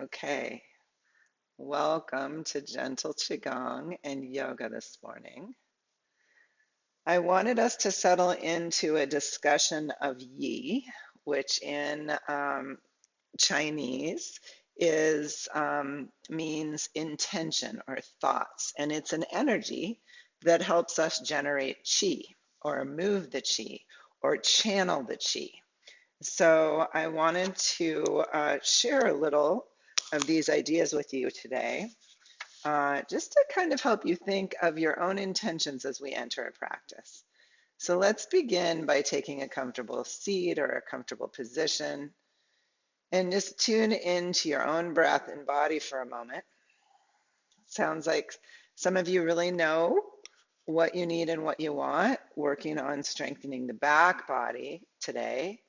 Okay, welcome to Gentle Qigong and Yoga this morning. I wanted us to settle into a discussion of Yi, which in Chinese is means intention or thoughts, and it's an energy that helps us generate qi or move the qi or channel the qi. So I wanted to share a little of these ideas with you today, just to kind of help you think of your own intentions as we enter a practice. So let's begin by taking a comfortable seat or a comfortable position and just tune into your own breath and body for a moment. Sounds like some of you really know what you need and what you want, working on strengthening the back body today,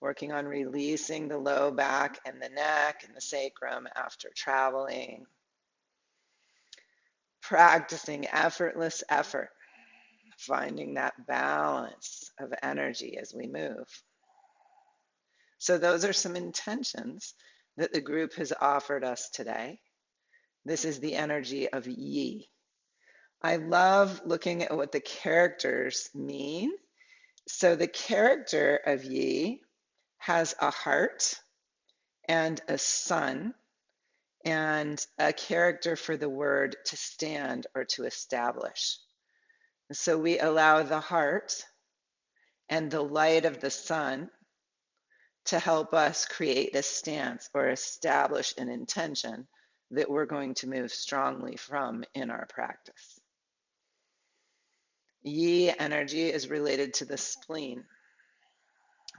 working on releasing the low back and the neck and the sacrum after traveling, practicing effortless effort, finding that balance of energy as we move. So those are some intentions that the group has offered us today. This is the energy of Yi. I love looking at what the characters mean. So the character of Yi has a heart and a sun and a character for the word to stand or to establish. So we allow the heart and the light of the sun to help us create a stance or establish an intention that we're going to move strongly from in our practice. Yi energy is related to the spleen.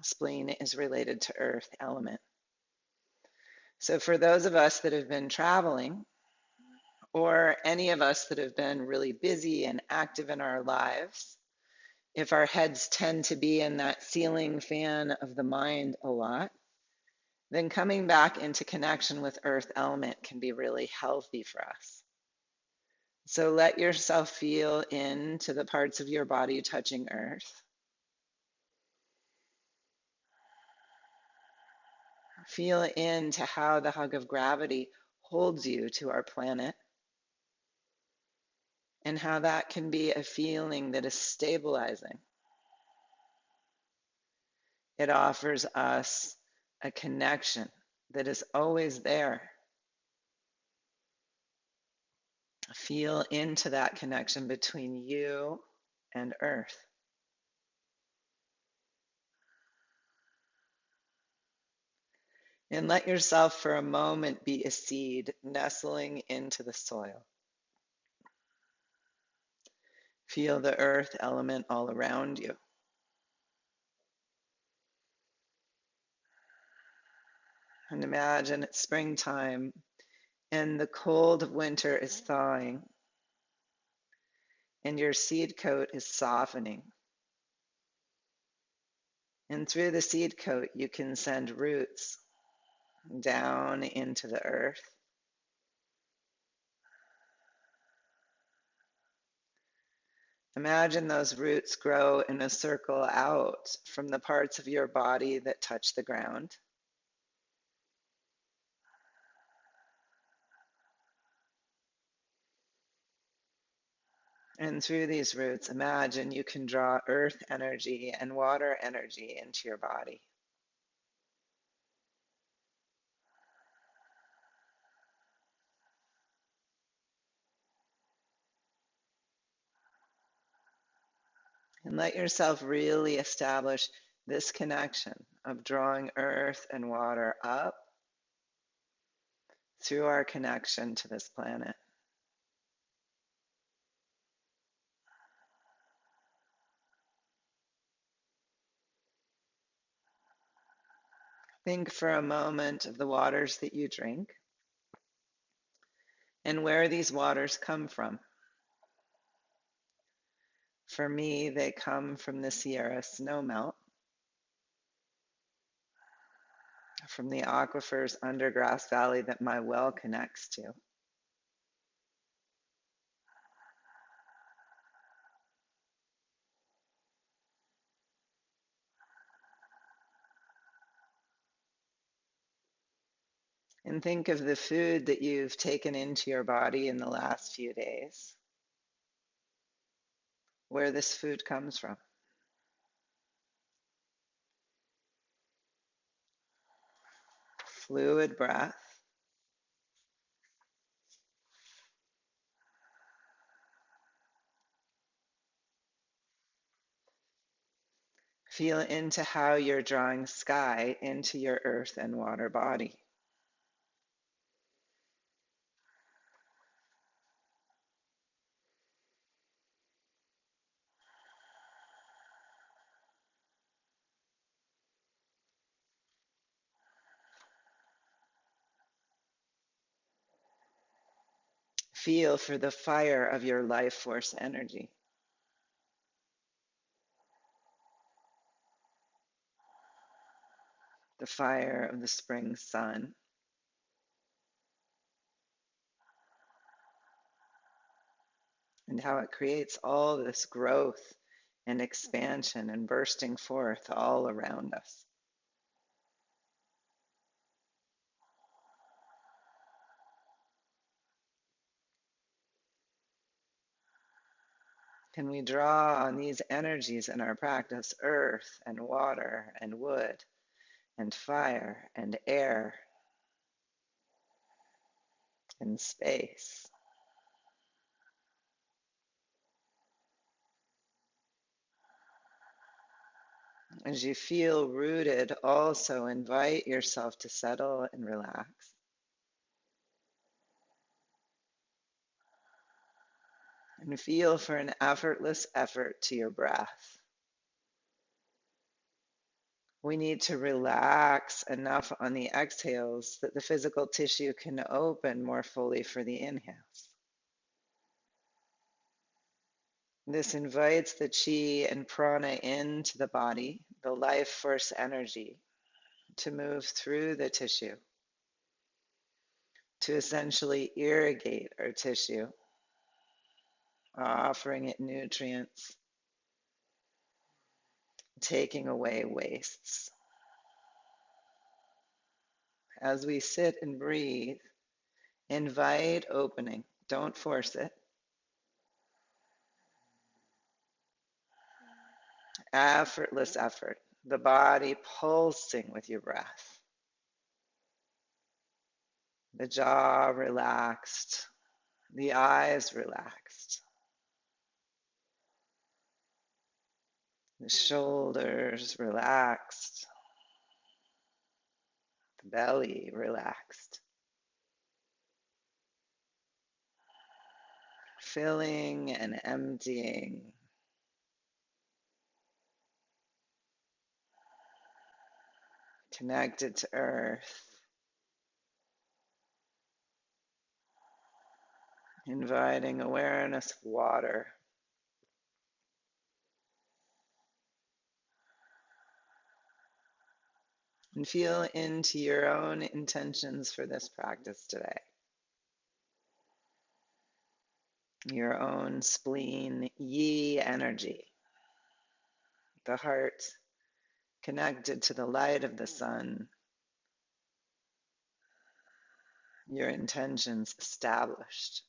Spleen is related to earth element. So for those of us that have been traveling, or any of us that have been really busy and active in our lives, if our heads tend to be in that ceiling fan of the mind a lot, then coming back into connection with earth element can be really healthy for us. So let yourself feel into the parts of your body touching earth. Feel into how the hug of gravity holds you to our planet, and how that can be a feeling that is stabilizing. It offers us a connection that is always there. Feel into that connection between you and earth. And let yourself for a moment be a seed nestling into the soil. Feel the earth element all around you. And imagine it's springtime and the cold of winter is thawing and your seed coat is softening. And through the seed coat, you can send roots down into the earth. Imagine those roots grow in a circle out from the parts of your body that touch the ground. And through these roots, imagine you can draw earth energy and water energy into your body. And let yourself really establish this connection of drawing earth and water up through our connection to this planet. Think for a moment of the waters that you drink and where these waters come from. For me, they come from the Sierra snowmelt, from the aquifers under Grass Valley that my well connects to. And think of the food that you've taken into your body in the last few days, where this food comes from. Fluid breath. Feel into how you're drawing sky into your earth and water body. Feel for the fire of your life force energy. The fire of the spring sun. And how it creates all this growth and expansion and bursting forth all around us. Can we draw on these energies in our practice, earth and water and wood and fire and air and space? As you feel rooted, also invite yourself to settle and relax. And feel for an effortless effort to your breath. We need to relax enough on the exhales that the physical tissue can open more fully for the inhales. This invites the chi and prana into the body, the life force energy, to move through the tissue, to essentially irrigate our tissue, offering it nutrients, taking away wastes. As we sit and breathe, invite opening. Don't force it. Effortless effort. The body pulsing with your breath. The jaw relaxed. The eyes relaxed. The shoulders relaxed. The belly relaxed. Filling and emptying. Connected to earth. Inviting awareness of water. And feel into your own intentions for this practice today. Your own spleen, yi energy. The heart connected to the light of the sun. Your intentions established.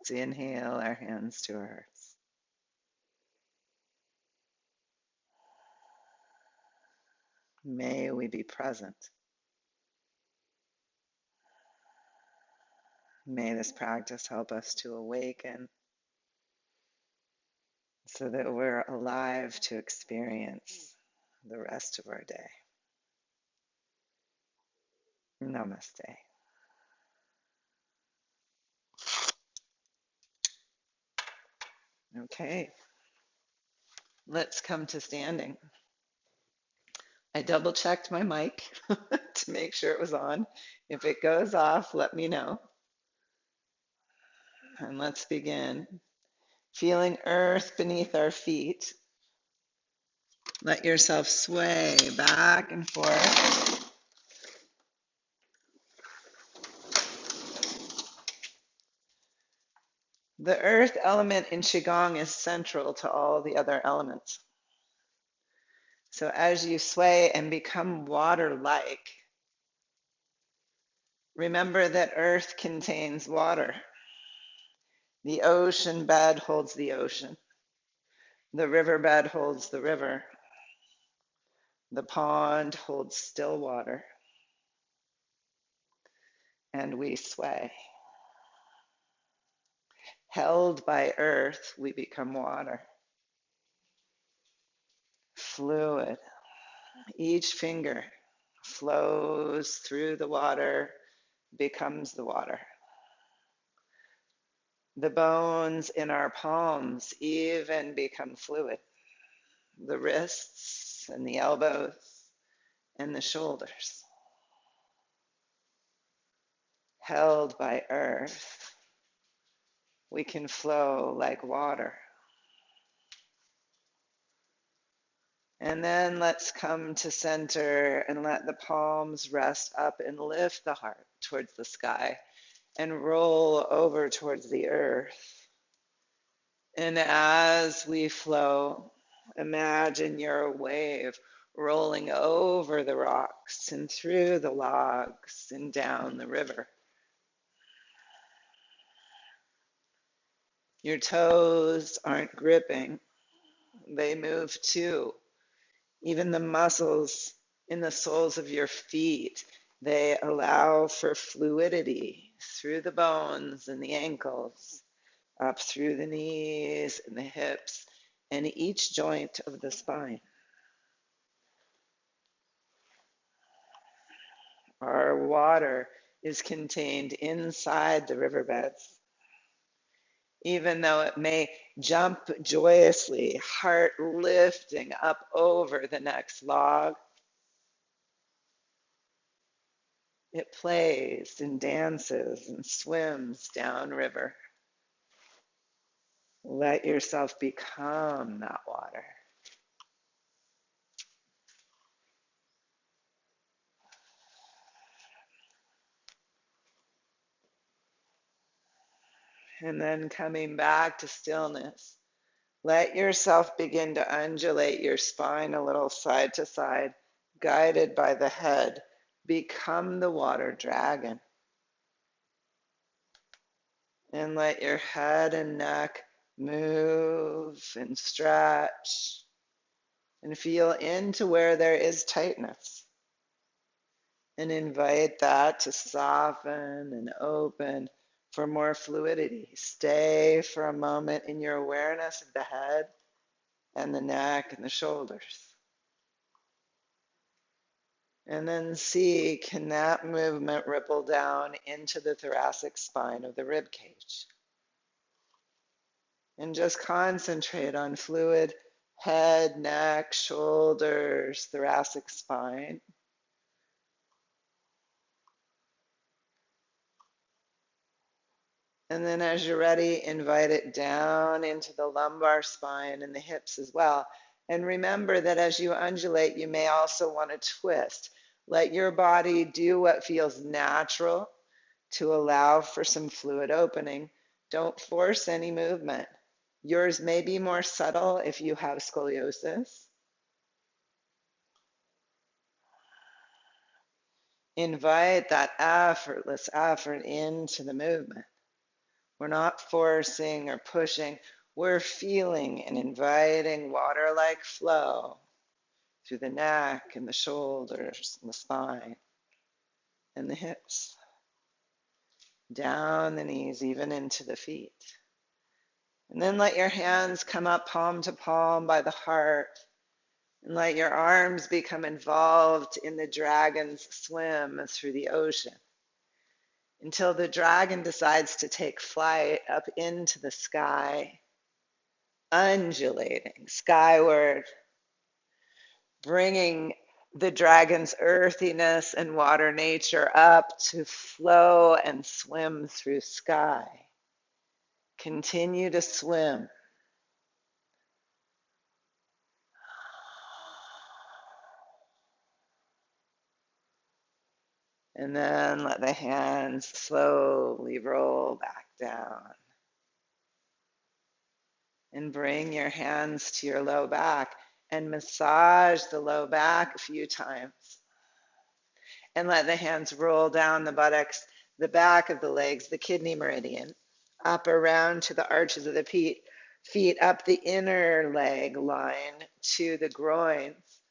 Let's inhale our hands to our hearts. May we be present. May this practice help us to awaken so that we're alive to experience the rest of our day. Namaste. Okay, let's come to standing. I double checked my mic to make sure it was on. If it goes off, let me know. And let's begin. Feeling earth beneath our feet. Let yourself sway back and forth. The earth element in Qigong is central to all the other elements. So as you sway and become water-like, remember that earth contains water. The ocean bed holds the ocean. The riverbed holds the river. The pond holds still water. And we sway. Held by earth, we become water. Fluid. Each finger flows through the water, becomes the water. The bones in our palms even become fluid. The wrists and the elbows and the shoulders. Held by earth, we can flow like water. And then let's come to center and let the palms rest up and lift the heart towards the sky and roll over towards the earth. And as we flow, imagine you're a wave rolling over the rocks and through the logs and down the river. Your toes aren't gripping, they move too. Even the muscles in the soles of your feet, they allow for fluidity through the bones and the ankles, up through the knees and the hips, and each joint of the spine. Our water is contained inside the riverbeds. Even though it may jump joyously, heart lifting up over the next log, it plays and dances and swims downriver. Let yourself become that water. And then coming back to stillness, let yourself begin to undulate your spine a little side to side, guided by the head. Become the water dragon. And let your head and neck move and stretch and feel into where there is tightness. And invite that to soften and open for more fluidity. Stay for a moment in your awareness of the head and the neck and the shoulders. And then see, can that movement ripple down into the thoracic spine of the rib cage? And just concentrate on fluid head, neck, shoulders, thoracic spine. And then as you're ready, invite it down into the lumbar spine and the hips as well. And remember that as you undulate, you may also want to twist. Let your body do what feels natural to allow for some fluid opening. Don't force any movement. Yours may be more subtle if you have scoliosis. Invite that effortless effort into the movement. We're not forcing or pushing. We're feeling and inviting water-like flow through the neck and the shoulders and the spine and the hips, down the knees, even into the feet. And then let your hands come up palm to palm by the heart, and let your arms become involved in the dragon's swim through the ocean until the dragon decides to take flight up into the sky, undulating skyward, bringing the dragon's earthiness and water nature up to flow and swim through sky. Continue to swim. And then let the hands slowly roll back down. And bring your hands to your low back and massage the low back a few times. And let the hands roll down the buttocks, the back of the legs, the kidney meridian, up around to the arches of the feet up the inner leg line to the groins.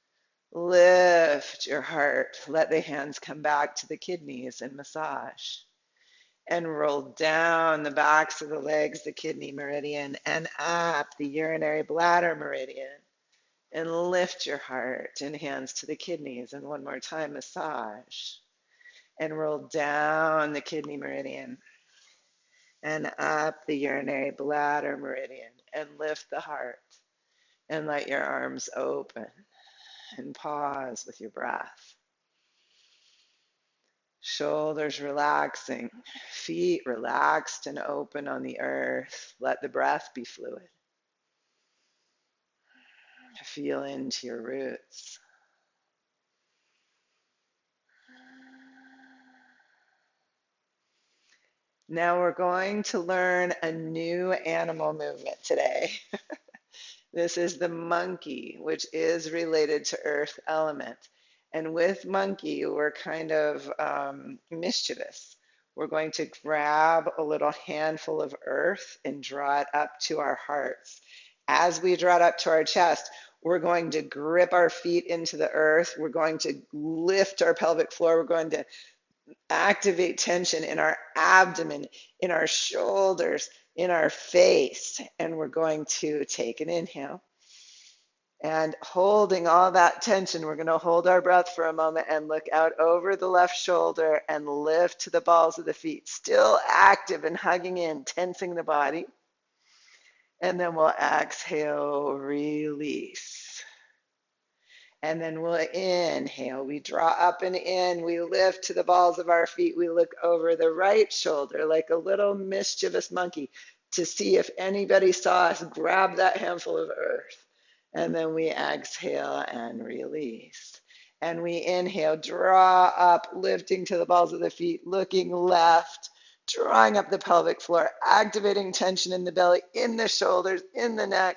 Lift your heart. Let the hands come back to the kidneys and massage. And roll down the backs of the legs, the kidney meridian, and up the urinary bladder meridian. And lift your heart and hands to the kidneys. And one more time, massage. And roll down the kidney meridian and up the urinary bladder meridian. And lift the heart. And let your arms open. And pause with your breath. Shoulders relaxing, feet relaxed and open on the earth. Let the breath be fluid. Feel into your roots. Now we're going to learn a new animal movement today. This is the monkey, which is related to earth element. And with monkey, we're kind of mischievous. We're going to grab a little handful of earth and draw it up to our hearts. As we draw it up to our chest, we're going to grip our feet into the earth. We're going to lift our pelvic floor. We're going to activate tension in our abdomen, in our shoulders, in our face. And we're going to take an inhale. And holding all that tension, we're going to hold our breath for a moment and look out over the left shoulder and lift to the balls of the feet, still active and hugging in, tensing the body. And then we'll exhale, release. And then we'll inhale. We draw up and in. We lift to the balls of our feet. We look over the right shoulder like a little mischievous monkey to see if anybody saw us grab that handful of earth. And then we exhale and release. And we inhale, draw up, lifting to the balls of the feet, looking left, drawing up the pelvic floor, activating tension in the belly, in the shoulders, in the neck.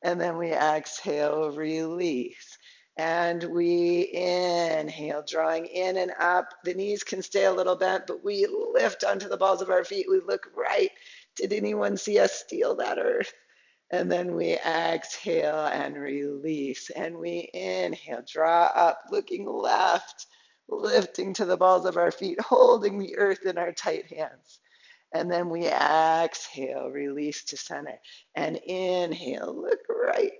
And then we exhale, release. And we inhale, drawing in and up. The knees can stay a little bent, but we lift onto the balls of our feet. We look right. Did anyone see us steal that earth? And then we exhale and release. And we inhale, draw up, looking left, lifting to the balls of our feet, holding the earth in our tight hands. And then we exhale, release to center. And inhale, look right,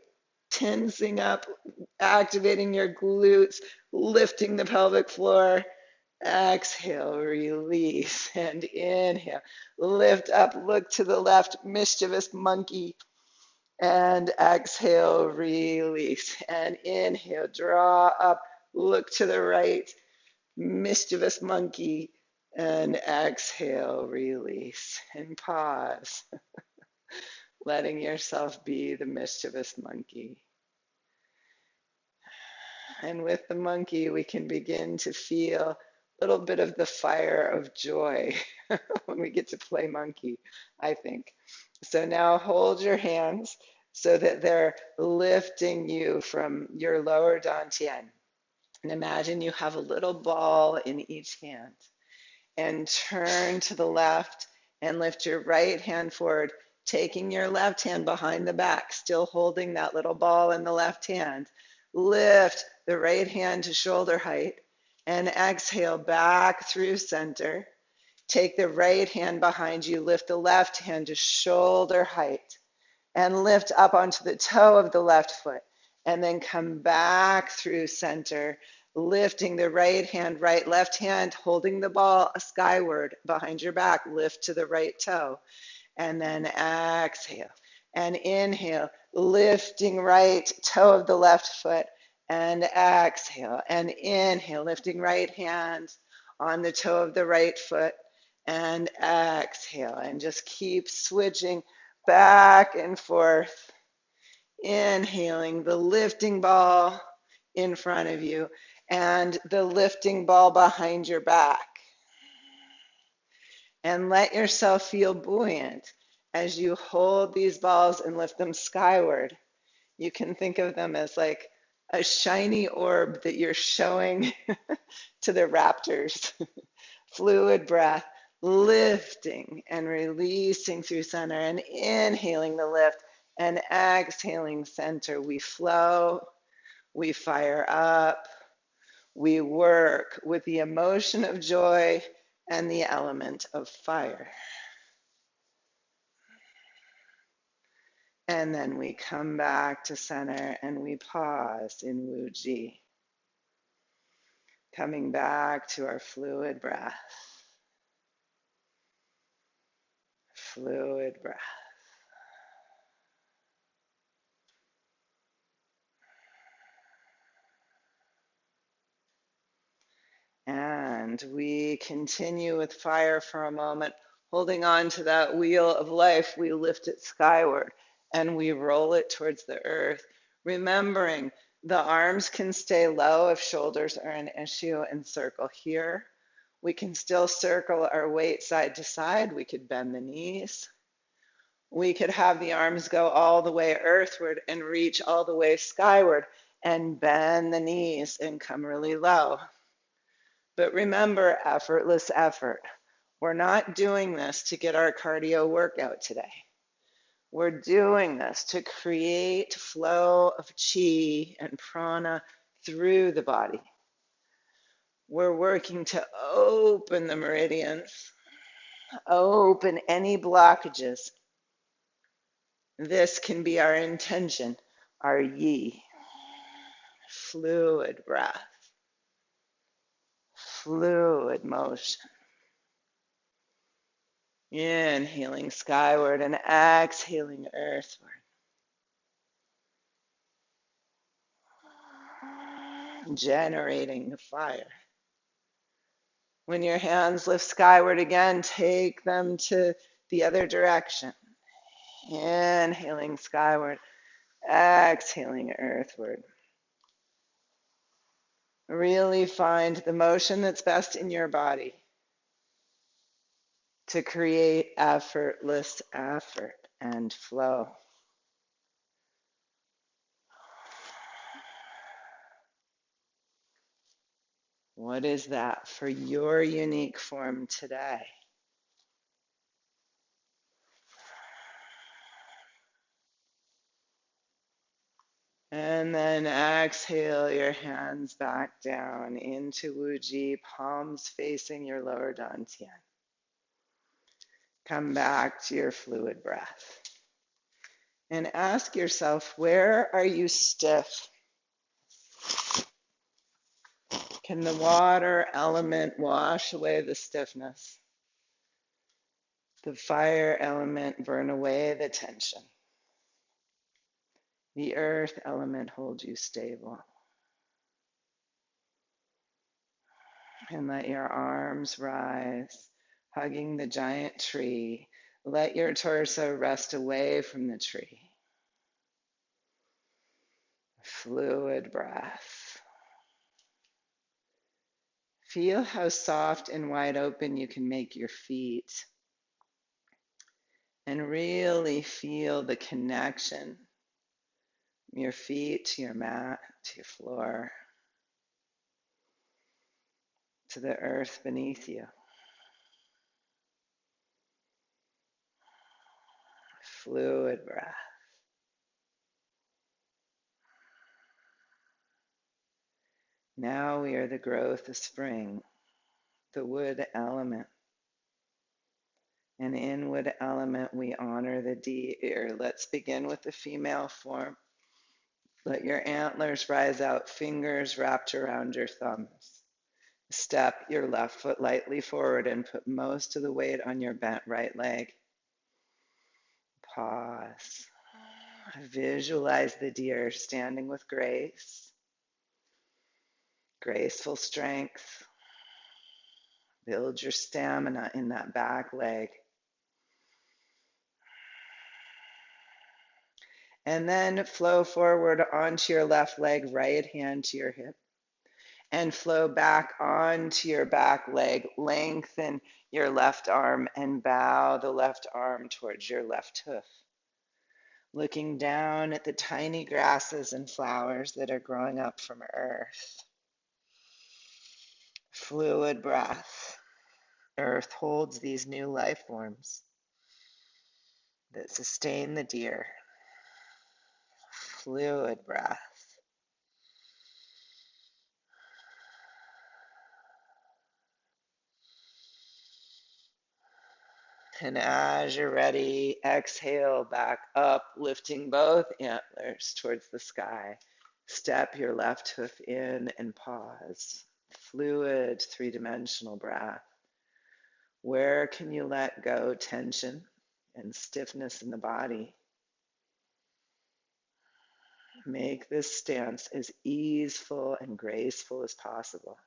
tensing up, activating your glutes, lifting the pelvic floor. Exhale, release, and inhale. Lift up, look to the left, mischievous monkey. And exhale, release. And inhale, draw up, look to the right, mischievous monkey. And exhale, release. And pause, letting yourself be the mischievous monkey. And with the monkey, we can begin to feel a little bit of the fire of joy when we get to play monkey, I think. So now hold your hands so that they're lifting you from your lower dantian. And imagine you have a little ball in each hand. And turn to the left and lift your right hand forward, taking your left hand behind the back, still holding that little ball in the left hand. Lift the right hand to shoulder height and exhale back through center. Take the right hand behind you, lift the left hand to shoulder height and lift up onto the toe of the left foot and then come back through center, lifting the right hand, right, left hand, holding the ball skyward behind your back, lift to the right toe and then exhale and inhale, lifting right toe of the left foot and exhale and inhale, lifting right hand on the toe of the right foot and exhale and just keep switching back and forth, inhaling the lifting ball in front of you and the lifting ball behind your back. And let yourself feel buoyant as you hold these balls and lift them skyward, you can think of them as like a shiny orb that you're showing to the raptors. Fluid breath, lifting and releasing through center and inhaling the lift and exhaling center. We flow, we fire up, we work with the emotion of joy and the element of fire. And then we come back to center and we pause in Wu Ji. Coming back to our fluid breath. Fluid breath. And we continue with fire for a moment, holding on to that wheel of life. We lift it skyward and we roll it towards the earth, remembering the arms can stay low if shoulders are an issue and circle here. We can still circle our weight side to side. We could bend the knees. We could have the arms go all the way earthward and reach all the way skyward and bend the knees and come really low. But remember, effortless effort. We're not doing this to get our cardio workout today. We're doing this to create flow of chi and prana through the body. We're working to open the meridians, open any blockages. This can be our intention, our yi. Fluid breath, fluid motion. Inhaling skyward and exhaling earthward. Generating fire. When your hands lift skyward again, take them to the other direction. Inhaling skyward, exhaling earthward. Really find the motion that's best in your body to create effortless effort and flow. What is that for your unique form today? And then exhale your hands back down into Wu Ji, palms facing your lower dantian. Come back to your fluid breath. And ask yourself, where are you stiff? Can the water element wash away the stiffness? The fire element burn away the tension. The earth element hold you stable. And let your arms rise, hugging the giant tree. Let your torso rest away from the tree. Fluid breath. Feel how soft and wide open you can make your feet. And really feel the connection from your feet to your mat, to your floor, to the earth beneath you. Fluid breath. Now we are the growth of spring, the wood element. And in wood element, we honor the deer. Let's begin with the female form. Let your antlers rise out, fingers wrapped around your thumbs. Step your left foot lightly forward and put most of the weight on your bent right leg. Pause. Visualize the deer standing with grace, graceful strength. Build your stamina in that back leg. And then flow forward onto your left leg, right hand to your hip. And flow back onto your back leg. Lengthen your left arm and bow the left arm towards your left hoof, looking down at the tiny grasses and flowers that are growing up from earth. Fluid breath. Earth holds these new life forms that sustain the deer. Fluid breath. And as you're ready, exhale back up, lifting both antlers towards the sky. Step your left hoof in and pause. Fluid, three-dimensional breath. Where can you let go tension and stiffness in the body? Make this stance as easeful and graceful as possible.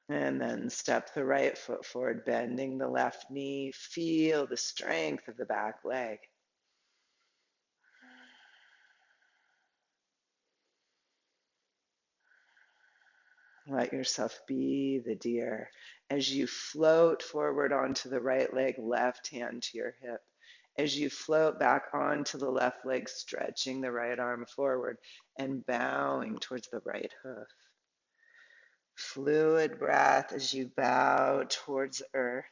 And then step the right foot forward, bending the left knee. Feel the strength of the back leg. Let yourself be the deer. As you float forward onto the right leg, left hand to your hip. As you float back onto the left leg, stretching the right arm forward and bowing towards the right hoof. Fluid breath as you bow towards earth.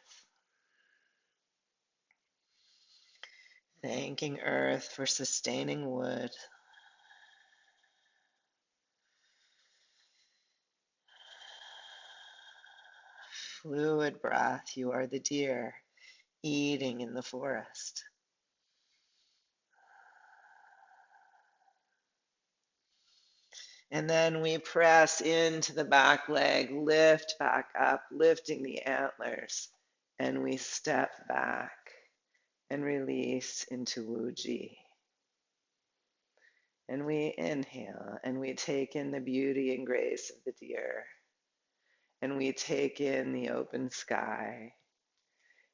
Thanking earth for sustaining wood. Fluid breath, you are the deer eating in the forest. And then we press into the back leg, lift back up, lifting the antlers. And we step back and release into Wuji. And we inhale and we take in the beauty and grace of the deer. And we take in the open sky.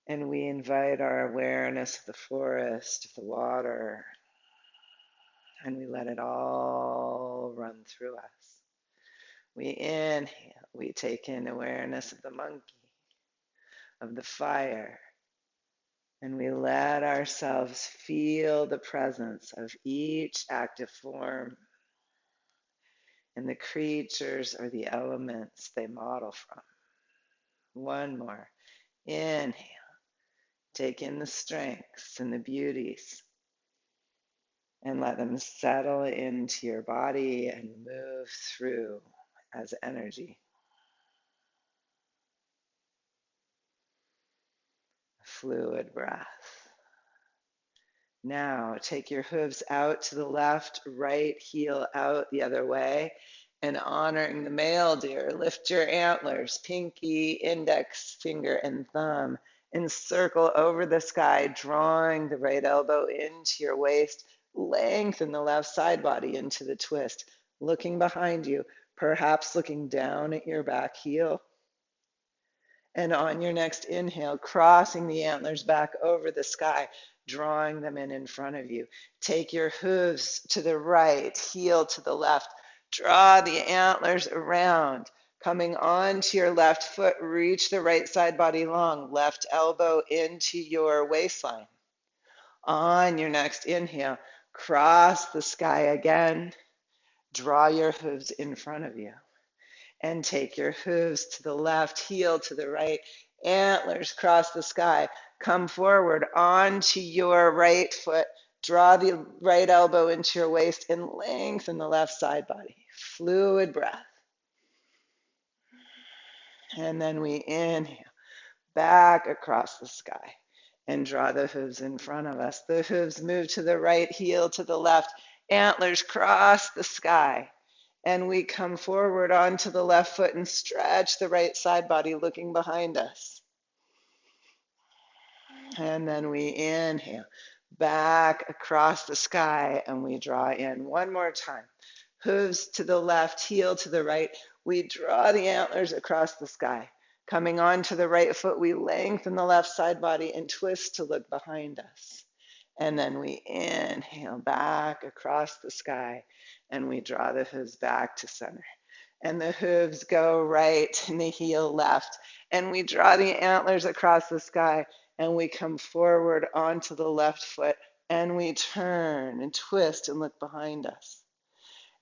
And we invite our awareness of the forest, of the water. And we let it all run through us. We inhale, we take in awareness of the monkey, of the fire, and we let ourselves feel the presence of each active form and the creatures or the elements they model from. One more. Inhale, take in the strengths and the beauties, and let them settle into your body and move through as energy. Fluid breath. Now take your hooves out to the left, right heel out the other way, and honoring the male deer, lift your antlers, pinky, index finger, and thumb, and circle over the sky, drawing the right elbow into your waist, lengthen the left side body into the twist, looking behind you, perhaps looking down at your back heel. And on your next inhale, crossing the antlers back over the sky, drawing them in front of you. Take your hooves to the right, heel to the left. Draw the antlers around. Coming onto your left foot, reach the right side body long. Left elbow into your waistline. On your next inhale, cross the sky again. Draw your hooves in front of you. And take your hooves to the left, heel to the right, antlers cross the sky. Come forward onto your right foot. Draw the right elbow into your waist and lengthen the left side body. Fluid breath. And then we inhale back across the sky and draw the hooves in front of us. The hooves move to the right, heel to the left, antlers cross the sky. And we come forward onto the left foot and stretch the right side body looking behind us. And then we inhale back across the sky and we draw in one more time. Hooves to the left, heel to the right. We draw the antlers across the sky. Coming onto the right foot, we lengthen the left side body and twist to look behind us. And then we inhale back across the sky and we draw the hooves back to center. And the hooves go right and the heel left. And we draw the antlers across the sky, and we come forward onto the left foot, and we turn and twist and look behind us.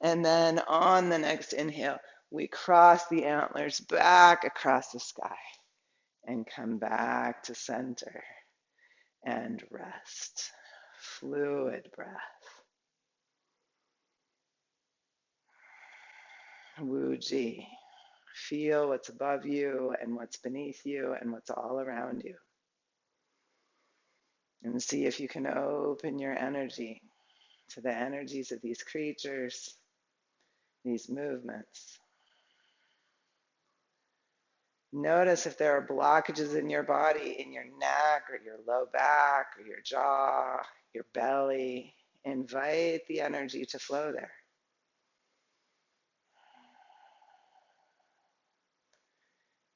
And then on the next inhale, we cross the antlers back across the sky and come back to center and rest. Fluid breath. Wu-Ji. Feel what's above you and what's beneath you and what's all around you. And see if you can open your energy to the energies of these creatures, these movements. Notice if there are blockages in your body, in your neck or your low back or your jaw, your belly. Invite the energy to flow there.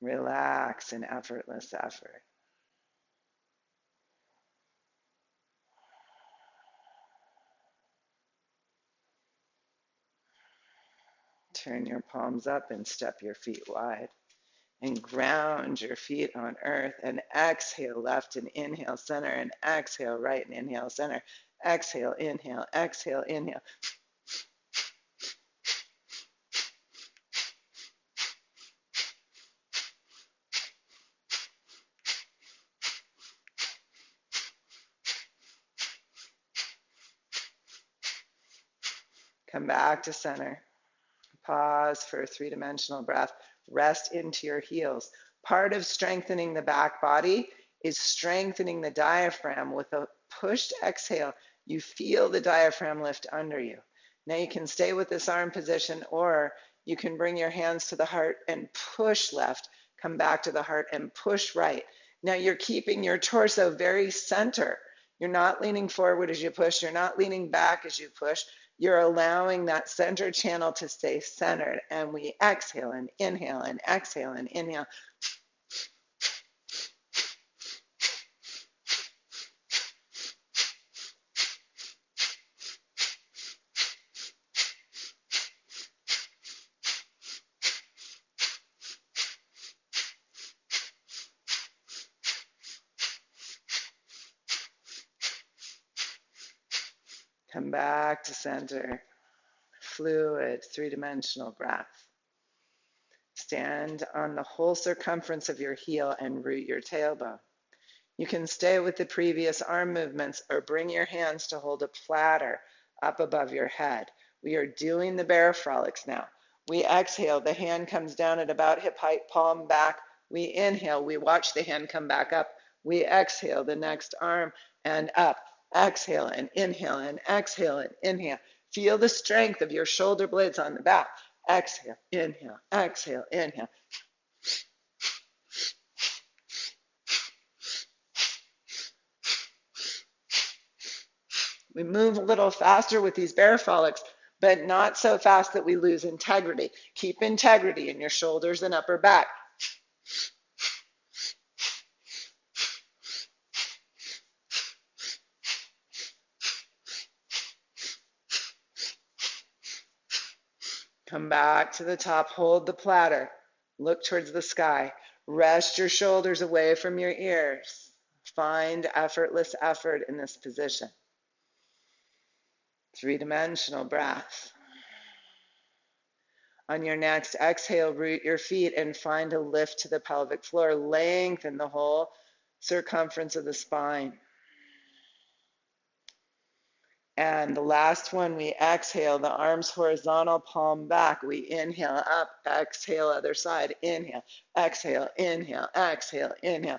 Relax in effortless effort. Turn your palms up and step your feet wide. And ground your feet on earth. And exhale left and inhale center. And exhale right and inhale center. Exhale, inhale, exhale, inhale. Come back to center. Pause for a three-dimensional breath. Rest into your heels. Part of strengthening the back body is strengthening the diaphragm. With a pushed exhale, you feel the diaphragm lift under you. Now you can stay with this arm position, or you can bring your hands to the heart and push left. Come back to the heart and push right. Now you're keeping your torso very center. You're not leaning forward as you push. You're not leaning back as you push. You're allowing that center channel to stay centered. And we exhale and inhale and exhale and inhale. Come back to center. Fluid, three-dimensional breath. Stand on the whole circumference of your heel and root your tailbone. You can stay with the previous arm movements or bring your hands to hold a platter up above your head. We are doing the bear frolics now. We exhale, the hand comes down at about hip height, palm back. We inhale, we watch the hand come back up. We exhale, the next arm and up. Exhale and inhale and exhale and inhale. Feel the strength of your shoulder blades on the back. Exhale, inhale, exhale, inhale. We move a little faster with these bear frolics, but not so fast that we lose integrity. Keep integrity in your shoulders and upper back. Come back to the top, hold the platter, look towards the sky. Rest your shoulders away from your ears. Find effortless effort in this position. Three-dimensional breath. On your next exhale, root your feet and find a lift to the pelvic floor. Lengthen the whole circumference of the spine. And the last one, we exhale, the arms horizontal, palm back. We inhale up, exhale, other side. Inhale, exhale, inhale, exhale, inhale.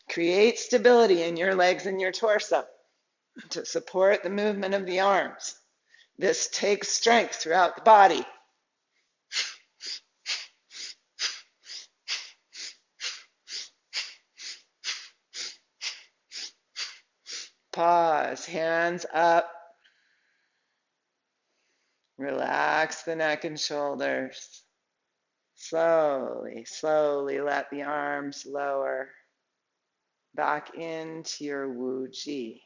Create stability in your legs and your torso to support the movement of the arms. This takes strength throughout the body. Pause, hands up. Relax the neck and shoulders. Slowly, slowly let the arms lower back into your Wu-Ji.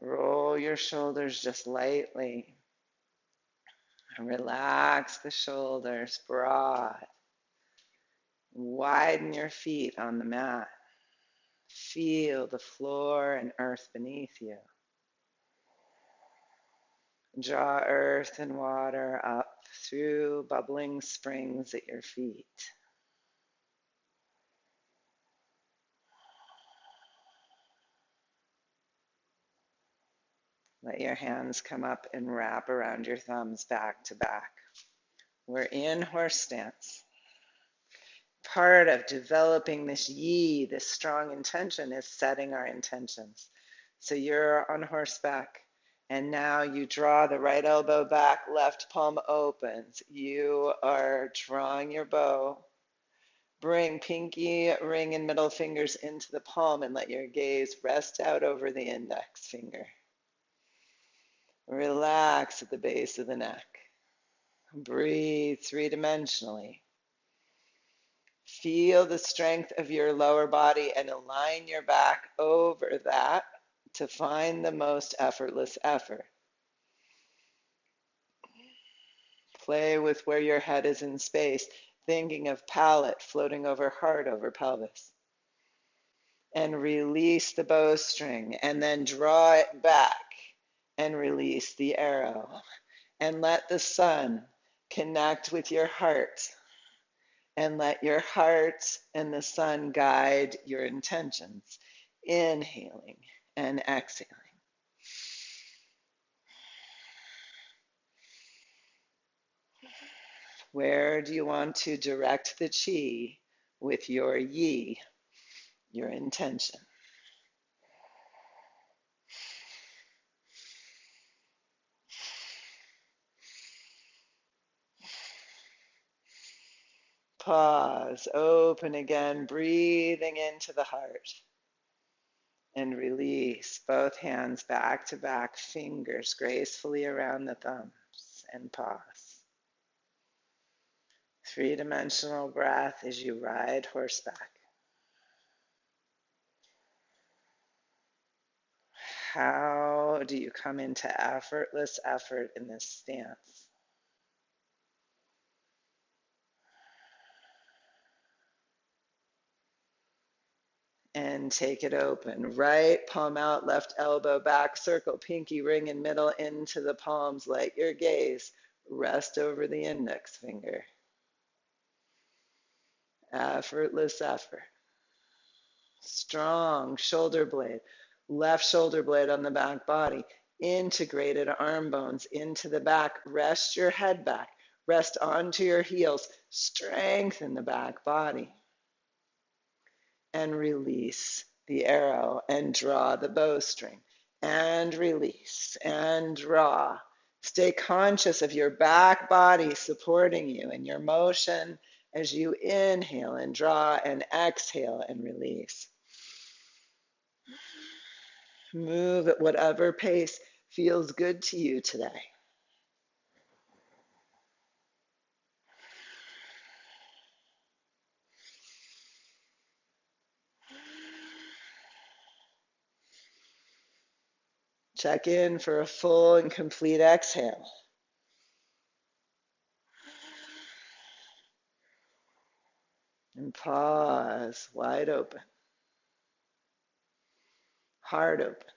Roll your shoulders just lightly. And relax the shoulders broad. Widen your feet on the mat. Feel the floor and earth beneath you. Draw earth and water up through bubbling springs at your feet. Let your hands come up and wrap around your thumbs back to back. We're in horse stance. Part of developing this yi, this strong intention, is setting our intentions. So you're on horseback, and now you draw the right elbow back, left palm opens. You are drawing your bow. Bring pinky, ring, and middle fingers into the palm and let your gaze rest out over the index finger. Relax at the base of the neck. Breathe three-dimensionally. Feel the strength of your lower body and align your back over that to find the most effortless effort. Play with where your head is in space, thinking of palate floating over heart over pelvis. And release the bowstring, and then draw it back and release the arrow. And let the sun connect with your heart. And let your heart and the sun guide your intentions, inhaling and exhaling. Where do you want to direct the chi with your yi, your intention? Pause, open again, breathing into the heart. And release both hands back to back, fingers gracefully around the thumbs, and pause. Three-dimensional breath as you ride horseback. How do you come into effortless effort in this stance? And take it open. Right palm out, left elbow back, circle, pinky ring in middle into the palms. Let your gaze rest over the index finger. Effortless effort. Strong shoulder blade, left shoulder blade on the back body. Integrated arm bones into the back. Rest your head back. Rest onto your heels. Strengthen the back body. And release the arrow and draw the bowstring. And release and draw. Stay conscious of your back body supporting you in your motion as you inhale and draw and exhale and release. Move at whatever pace feels good to you today. Check in for a full and complete exhale. And pause, wide open. Heart open.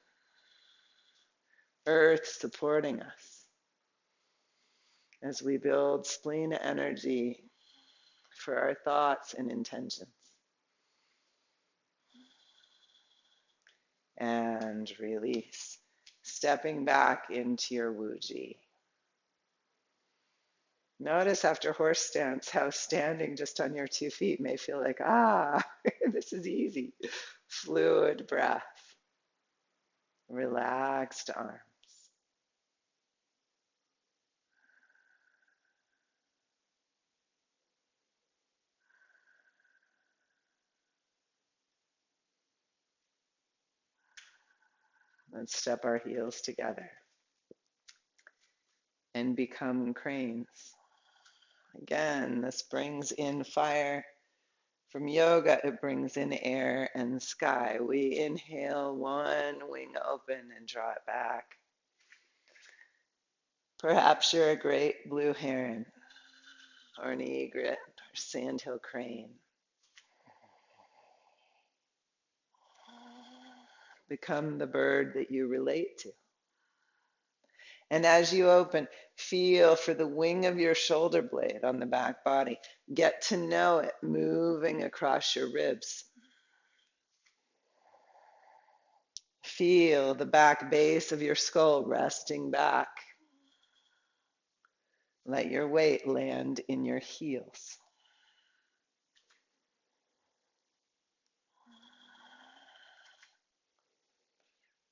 Earth supporting us as we build spleen energy for our thoughts and intentions. And release, stepping back into your Wuji. Notice after horse stance how standing just on your 2 feet may feel like, this is easy. Fluid breath, relaxed arms. Let's step our heels together and become cranes. Again, this brings in fire From yoga, it brings in air and sky. We inhale, one wing open and draw it back. Perhaps you're a great blue heron, or an egret, or sandhill crane. Become the bird that you relate to. And as you open, feel for the wing of your shoulder blade on the back body. Get to know it moving across your ribs. Feel the back base of your skull resting back. Let your weight land in your heels.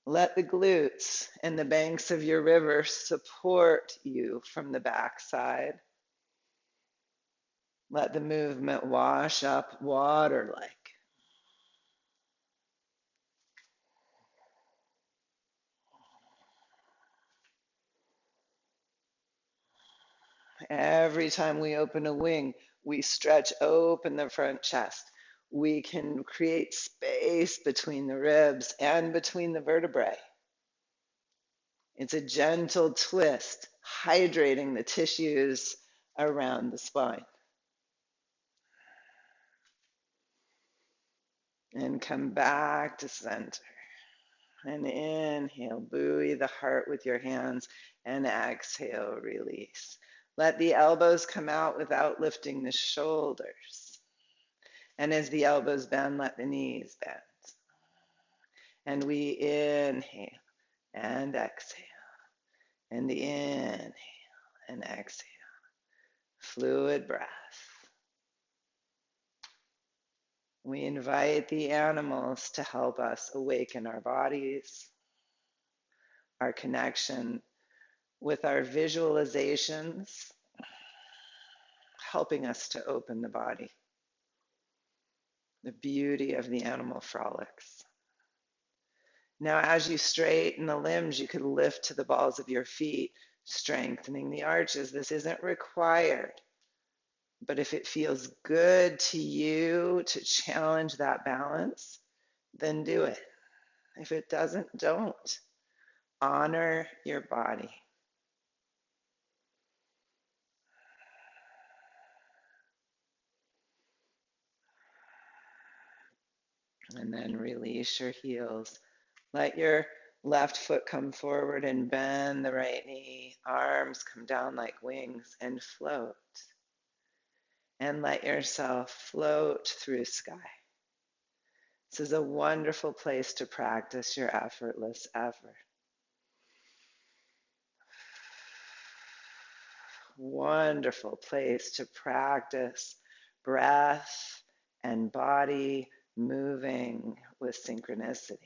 Let the glutes and the banks of your river support you from the backside. Let the movement wash up water-like. Every time we open a wing, we stretch open the front chest. We can create space between the ribs and between the vertebrae. It's a gentle twist, hydrating the tissues around the spine. And come back to center. And inhale, buoy the heart with your hands, and exhale, release. Let the elbows come out without lifting the shoulders. And as the elbows bend, let the knees bend. And we inhale and exhale. And inhale and exhale. Fluid breath. We invite the animals to help us awaken our bodies, our connection with our visualizations, helping us to open the body. The beauty of the animal frolics. Now, as you straighten the limbs, you could lift to the balls of your feet, strengthening the arches. This isn't required. But if it feels good to you to challenge that balance, then do it. If it doesn't, don't. Honor your body. And then release your heels. Let your left foot come forward and bend the right knee. Arms come down like wings and float. And let yourself float through sky. This is a wonderful place to practice your effortless effort. Wonderful place to practice breath and body moving with synchronicity.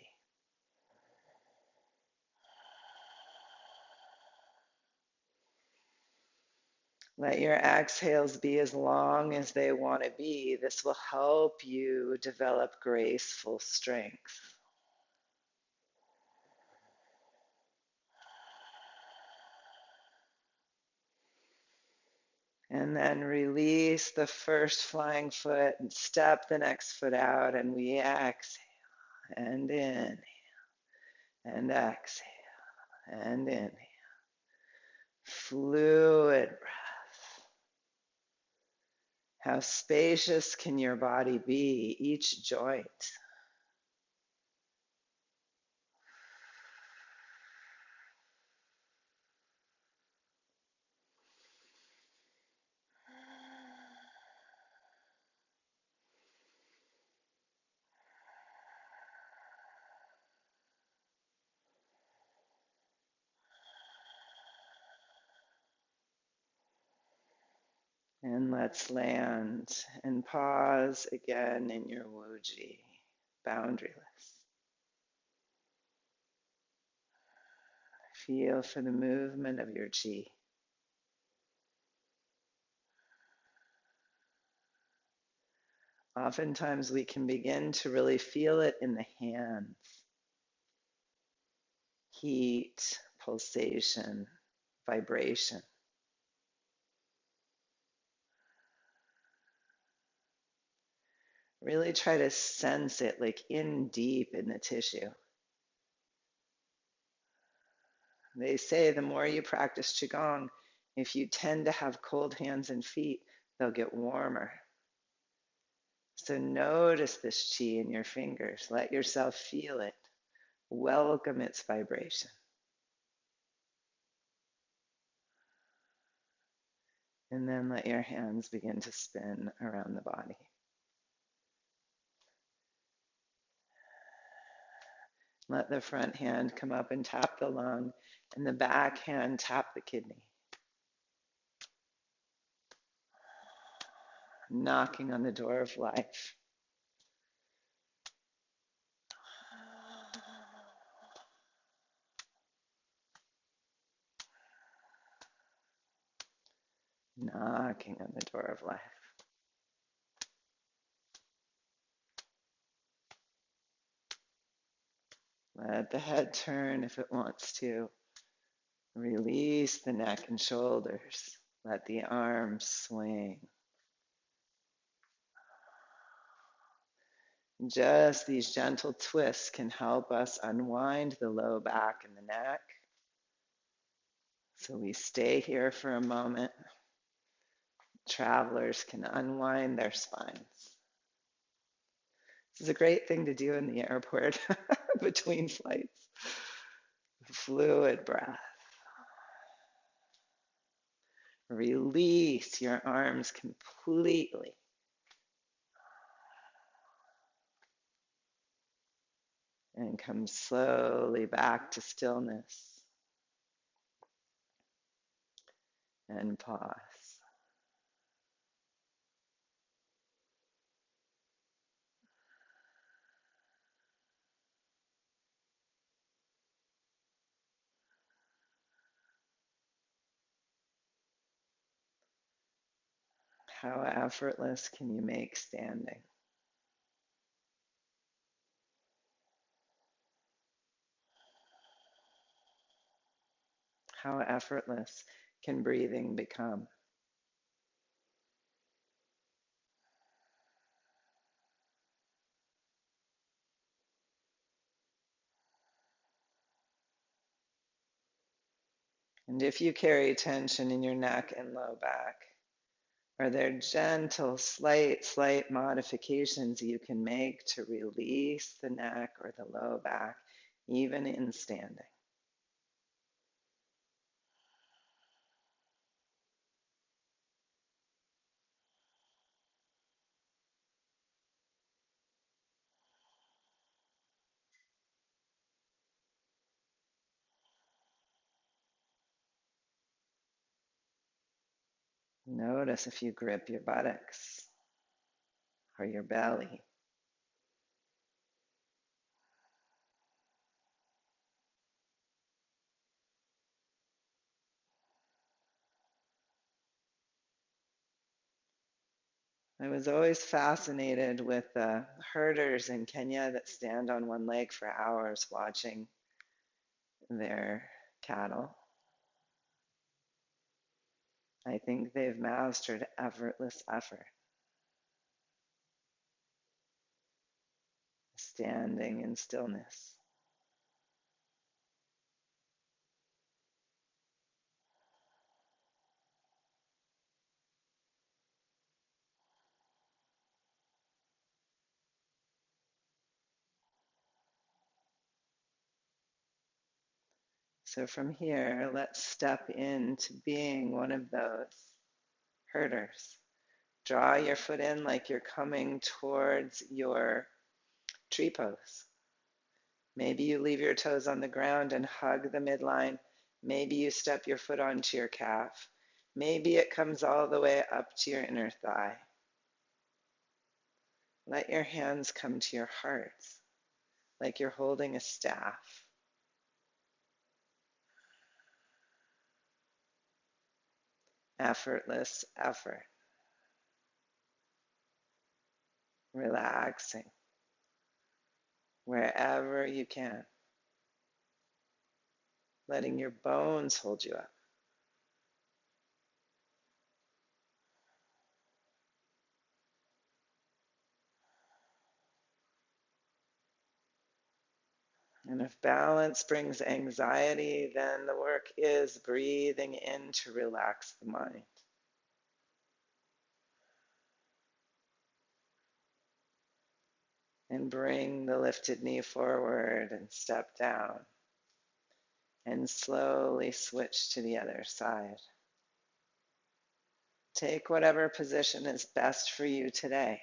Let your exhales be as long as they want to be. This will help you develop graceful strength. And then release the first flying foot and step the next foot out, and we exhale and inhale and exhale and inhale. Fluid breath. How spacious can your body be, each joint? And let's land and pause again in your Wuji, boundaryless. Feel for the movement of your chi. Oftentimes we can begin to really feel it in the hands. Heat, pulsation, vibration. Really try to sense it like in deep in the tissue. They say the more you practice Qigong, if you tend to have cold hands and feet, they'll get warmer. So notice this chi in your fingers. Let yourself feel it. Welcome its vibration. And then let your hands begin to spin around the body. Let the front hand come up and tap the lung, and the back hand tap the kidney. Knocking on the door of life. Knocking on the door of life. Let the head turn if it wants to. Release the neck and shoulders. Let the arms swing. Just these gentle twists can help us unwind the low back and the neck. So we stay here for a moment. Travelers can unwind their spines. This is a great thing to do in the airport between flights. Fluid breath. Release your arms completely. And come slowly back to stillness. And pause. How effortless can you make standing? How effortless can breathing become? And if you carry tension in your neck and low back, are there gentle, slight modifications you can make to release the neck or the low back, even in standing? Notice if you grip your buttocks or your belly. I was always fascinated with the herders in Kenya that stand on one leg for hours watching their cattle. I think they've mastered effortless effort, standing in stillness. So from here, let's step into being one of those herders. Draw your foot in like you're coming towards your tree pose. Maybe you leave your toes on the ground and hug the midline. Maybe you step your foot onto your calf. Maybe it comes all the way up to your inner thigh. Let your hands come to your hearts, like you're holding a staff. Effortless effort. Relaxing wherever you can. Letting your bones hold you up. And if balance brings anxiety, then the work is breathing in to relax the mind. And bring the lifted knee forward and step down. And slowly switch to the other side. Take whatever position is best for you today.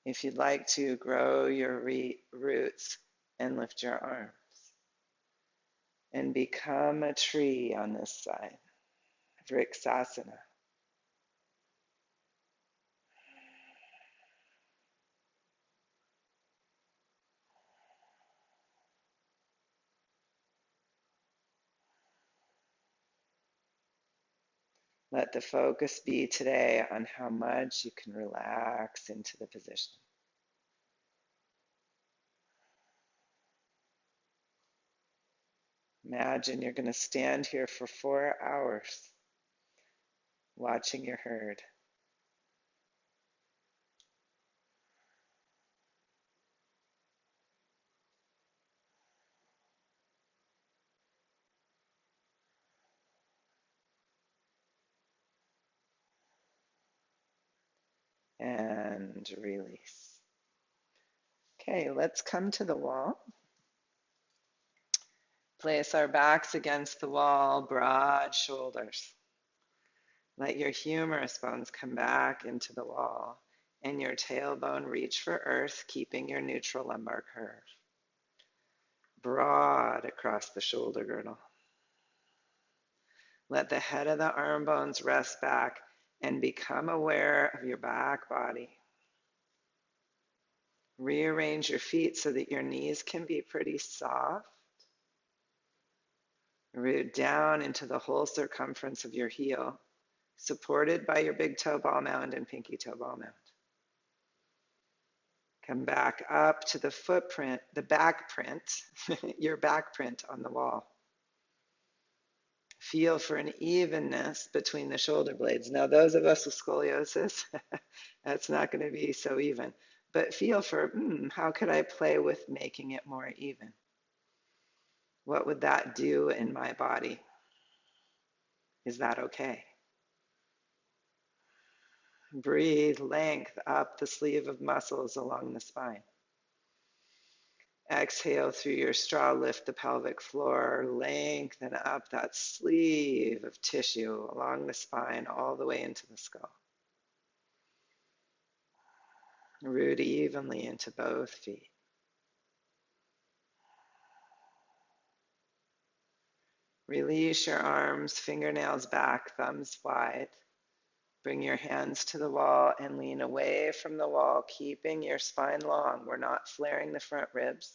If you'd like to, grow your roots and lift your arms. And become a tree on this side. Vriksasana. Let the focus be today on how much you can relax into the position. Imagine you're going to stand here for 4 hours watching your herd. And release. Okay, let's come to the wall. Place our backs against the wall, broad shoulders. Let your humerus bones come back into the wall and your tailbone reach for earth, keeping your neutral lumbar curve. Broad across the shoulder girdle. Let the head of the arm bones rest back and become aware of your back body. Rearrange your feet so that your knees can be pretty soft. Root down into the whole circumference of your heel, supported by your big toe ball mound and pinky toe ball mound. Come back up to the footprint, the back print, your back print on the wall. Feel for an evenness between the shoulder blades. Now, those of us with scoliosis, that's not going to be so even. But feel for, how could I play with making it more even? What would that do in my body? Is that okay? Breathe length up the sleeve of muscles along the spine. Exhale through your straw, lift the pelvic floor, lengthen up that sleeve of tissue along the spine all the way into the skull. Root evenly into both feet. Release your arms, fingernails back, thumbs wide. Bring your hands to the wall and lean away from the wall, keeping your spine long. We're not flaring the front ribs.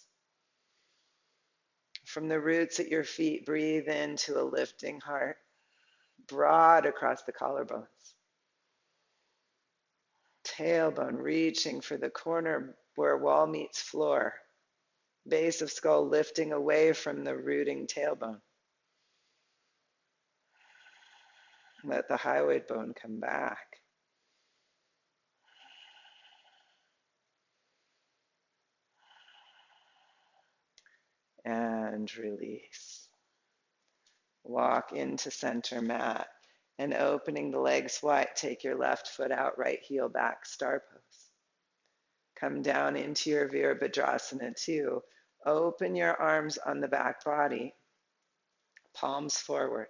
From the roots at your feet, breathe into a lifting heart, broad across the collarbones. Tailbone reaching for the corner where wall meets floor. Base of skull lifting away from the rooting tailbone. Let the hyoid bone come back. And release. Walk into center mat and opening the legs wide, take your left foot out, right heel back, star pose. Come down into your Virabhadrasana 2. Open your arms on the back body, palms forward.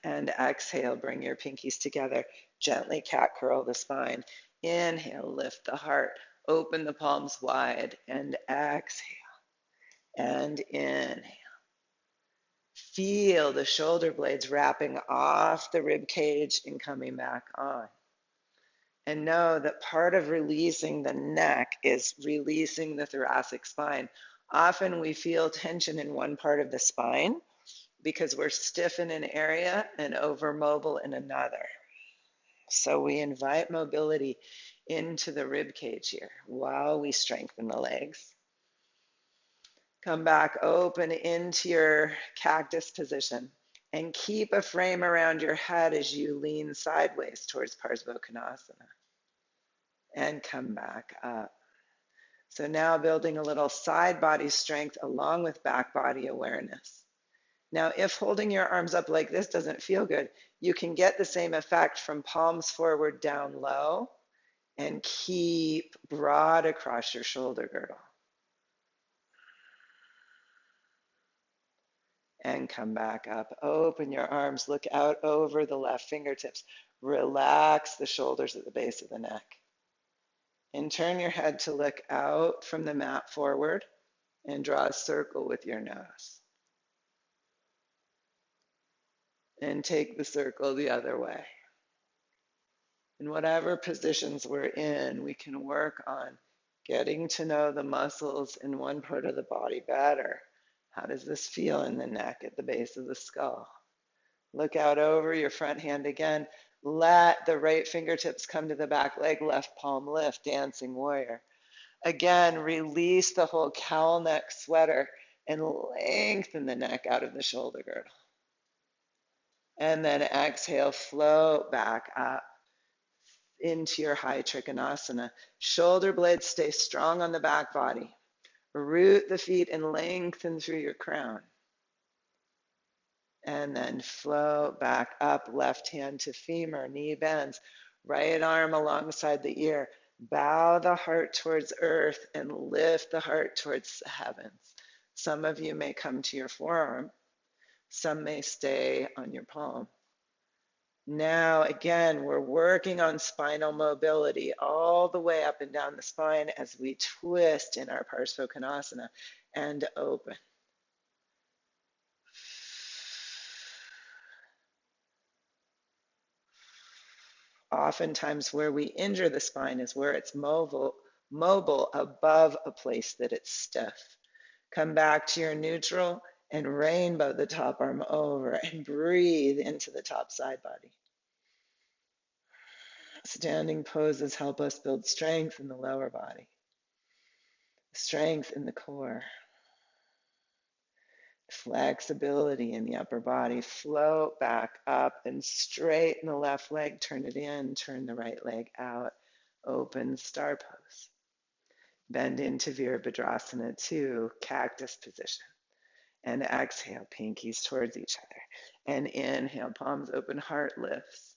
And exhale, bring your pinkies together. Gently cat curl the spine. Inhale, lift the heart. Open the palms wide and exhale. And inhale. Feel the shoulder blades wrapping off the rib cage and coming back on. And know that part of releasing the neck is releasing the thoracic spine. Often we feel tension in one part of the spine because we're stiff in an area and over-mobile in another. So we invite mobility into the rib cage here while we strengthen the legs. Come back open into your cactus position and keep a frame around your head as you lean sideways towards Parsva Konasana. and come back up. So now building a little side body strength along with back body awareness. Now, if holding your arms up like this doesn't feel good, you can get the same effect from palms forward, down low, and keep broad across your shoulder girdle. And come back up. Open your arms, look out over the left fingertips. Relax the shoulders at the base of the neck. And turn your head to look out from the mat forward and draw a circle with your nose. And take the circle the other way. In whatever positions we're in, we can work on getting to know the muscles in one part of the body better. How does this feel in the neck at the base of the skull? Look out over your front hand again. Let the right fingertips come to the back leg, left palm lift, dancing warrior. Again, release the whole cowl neck sweater and lengthen the neck out of the shoulder girdle. And then exhale, float back up into your high trikonasana. Shoulder blades stay strong on the back body. Root the feet and lengthen through your crown. And then float back up, left hand to femur, knee bends, right arm alongside the ear. Bow the heart towards earth and lift the heart towards the heavens. Some of you may come to your forearm. Some may stay on your palm. Now, again, we're working on spinal mobility all the way up and down the spine as we twist in our Parsvakonasana and open. Oftentimes where we injure the spine is where it's mobile above a place that it's stiff. Come back to your neutral and rainbow the top arm over and breathe into the top side body. Standing poses help us build strength in the lower body, strength in the core, flexibility in the upper body. Float back up and straighten the left leg, turn it in, turn the right leg out, open star pose. Bend into Virabhadrasana 2, cactus position. And exhale, pinkies towards each other. And inhale, palms open, heart lifts.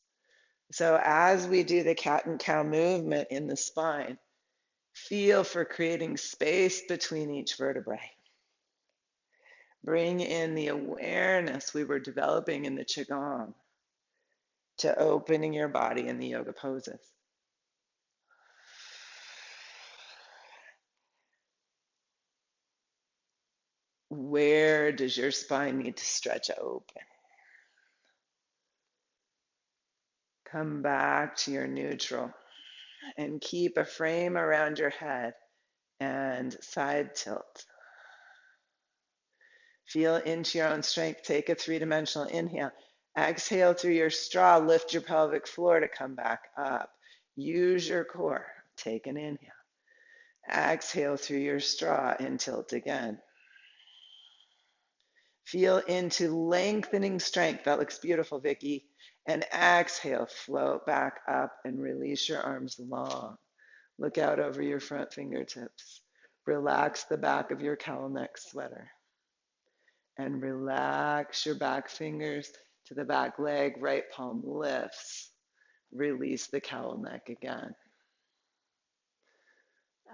So as we do the cat and cow movement in the spine, feel for creating space between each vertebrae. Bring in the awareness we were developing in the Qigong to opening your body in the yoga poses. Where does your spine need to stretch open? Come back to your neutral and keep a frame around your head and side tilt. Feel into your own strength. Take a three-dimensional inhale. Exhale through your straw. Lift your pelvic floor to come back up. Use your core. Take an inhale. Exhale through your straw and tilt again. Feel into lengthening strength. That looks beautiful, Vicky. And exhale, float back up and release your arms long. Look out over your front fingertips. Relax the back of your cowl neck sweater. And relax your back fingers to the back leg. Right palm lifts. Release the cowl neck again.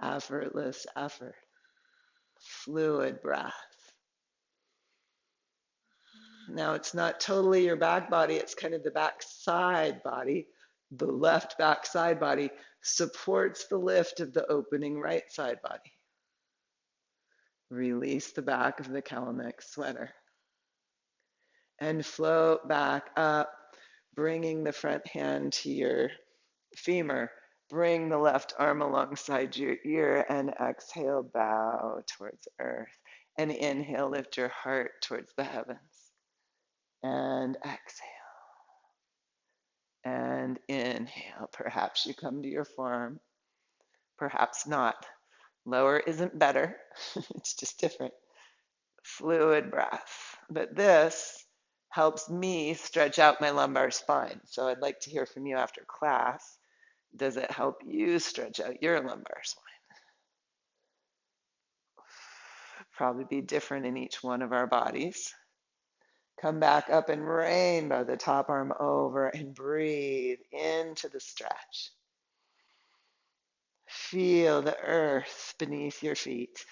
Effortless effort. Fluid breath. Now it's not totally your back body, it's kind of the back side body. The left back side body supports the lift of the opening right side body. Release the back of the cowl neck sweater. And float back up, bringing the front hand to your femur. Bring the left arm alongside your ear and exhale, bow towards earth. And inhale, lift your heart towards the heavens. And exhale. And inhale. Perhaps you come to your forearm. Perhaps not. Lower isn't better. It's just different. Fluid breath. But this helps me stretch out my lumbar spine. So I'd like to hear from you after class. Does it help you stretch out your lumbar spine? Probably be different in each one of our bodies. Come back up and rainbow the top arm over and breathe into the stretch. Feel the earth beneath your feet,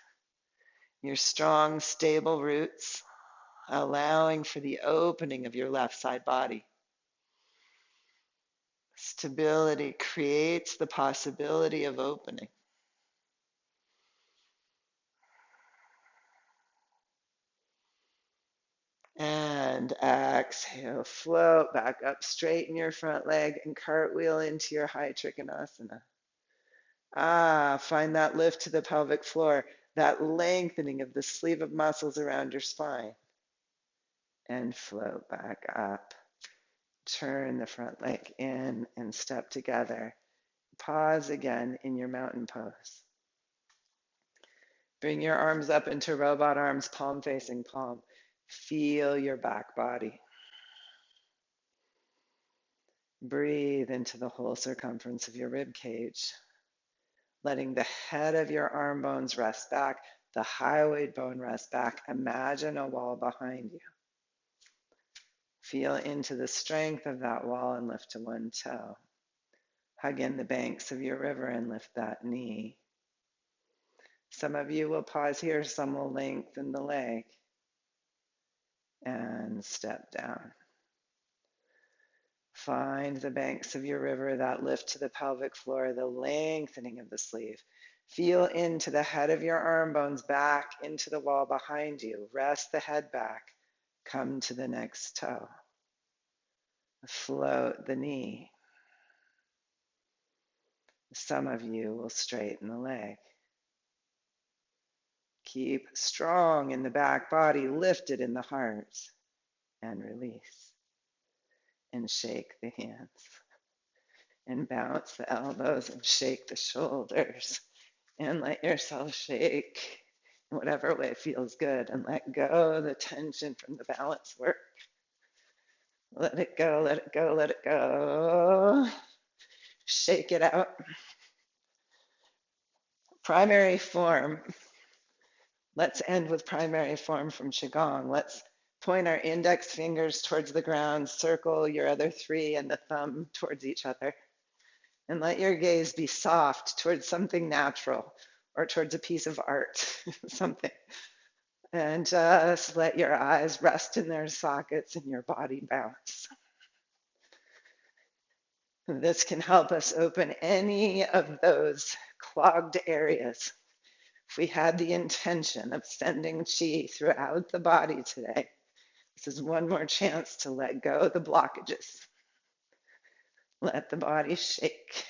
your strong, stable roots, allowing for the opening of your left side body. Stability creates the possibility of opening. And exhale, float back up, straighten your front leg and cartwheel into your high trikonasana. Find that lift to the pelvic floor, that lengthening of the sleeve of muscles around your spine. And float back up. Turn the front leg in and step together. Pause again in your mountain pose. Bring your arms up into robot arms, palm facing palm. Feel your back body. Breathe into the whole circumference of your rib cage, letting the head of your arm bones rest back, the hyoid bone rest back. Imagine a wall behind you. Feel into the strength of that wall and lift to one toe. Hug in the banks of your river and lift that knee. Some of you will pause here, some will lengthen the leg and step down. Find the banks of your river, that lift to the pelvic floor, the lengthening of the sleeve. Feel into the head of your arm bones, back into the wall behind you. Rest the head back. Come to the next toe. Float the knee. Some of you will straighten the leg. Keep strong in the back body, lifted in the heart, and release. And shake the hands. And bounce the elbows and shake the shoulders. And let yourself shake in whatever way feels good. And let go the tension from the balance work. Let it go, let it go, let it go. Shake it out. Primary form. Let's end with primary form from Qigong. Let's point our index fingers towards the ground, circle your other three and the thumb towards each other. And let your gaze be soft towards something natural or towards a piece of art, something. And just let your eyes rest in their sockets and your body bounce. This can help us open any of those clogged areas. If we had the intention of sending chi throughout the body today, this is one more chance to let go of the blockages. Let the body shake.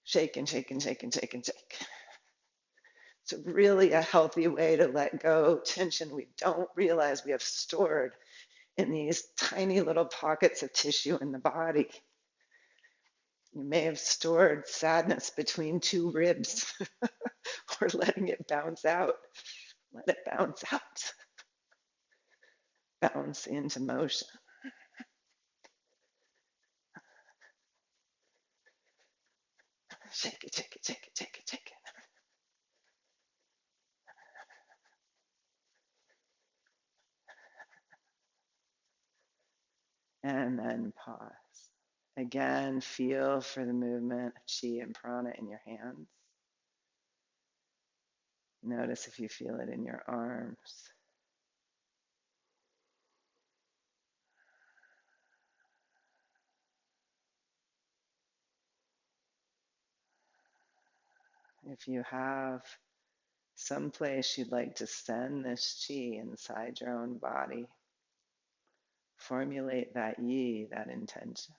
Shake and shake and shake and shake and shake. It's really a healthy way to let go tension we don't realize we have stored in these tiny little pockets of tissue in the body. You may have stored sadness between two ribs or letting it bounce out. Let it bounce out. Bounce into motion. Shake it, shake it, shake it, shake it, shake it. And then pause. Again, feel for the movement of chi and prana in your hands. Notice if you feel it in your arms. If you have some place you'd like to send this chi inside your own body, formulate that yi, that intention.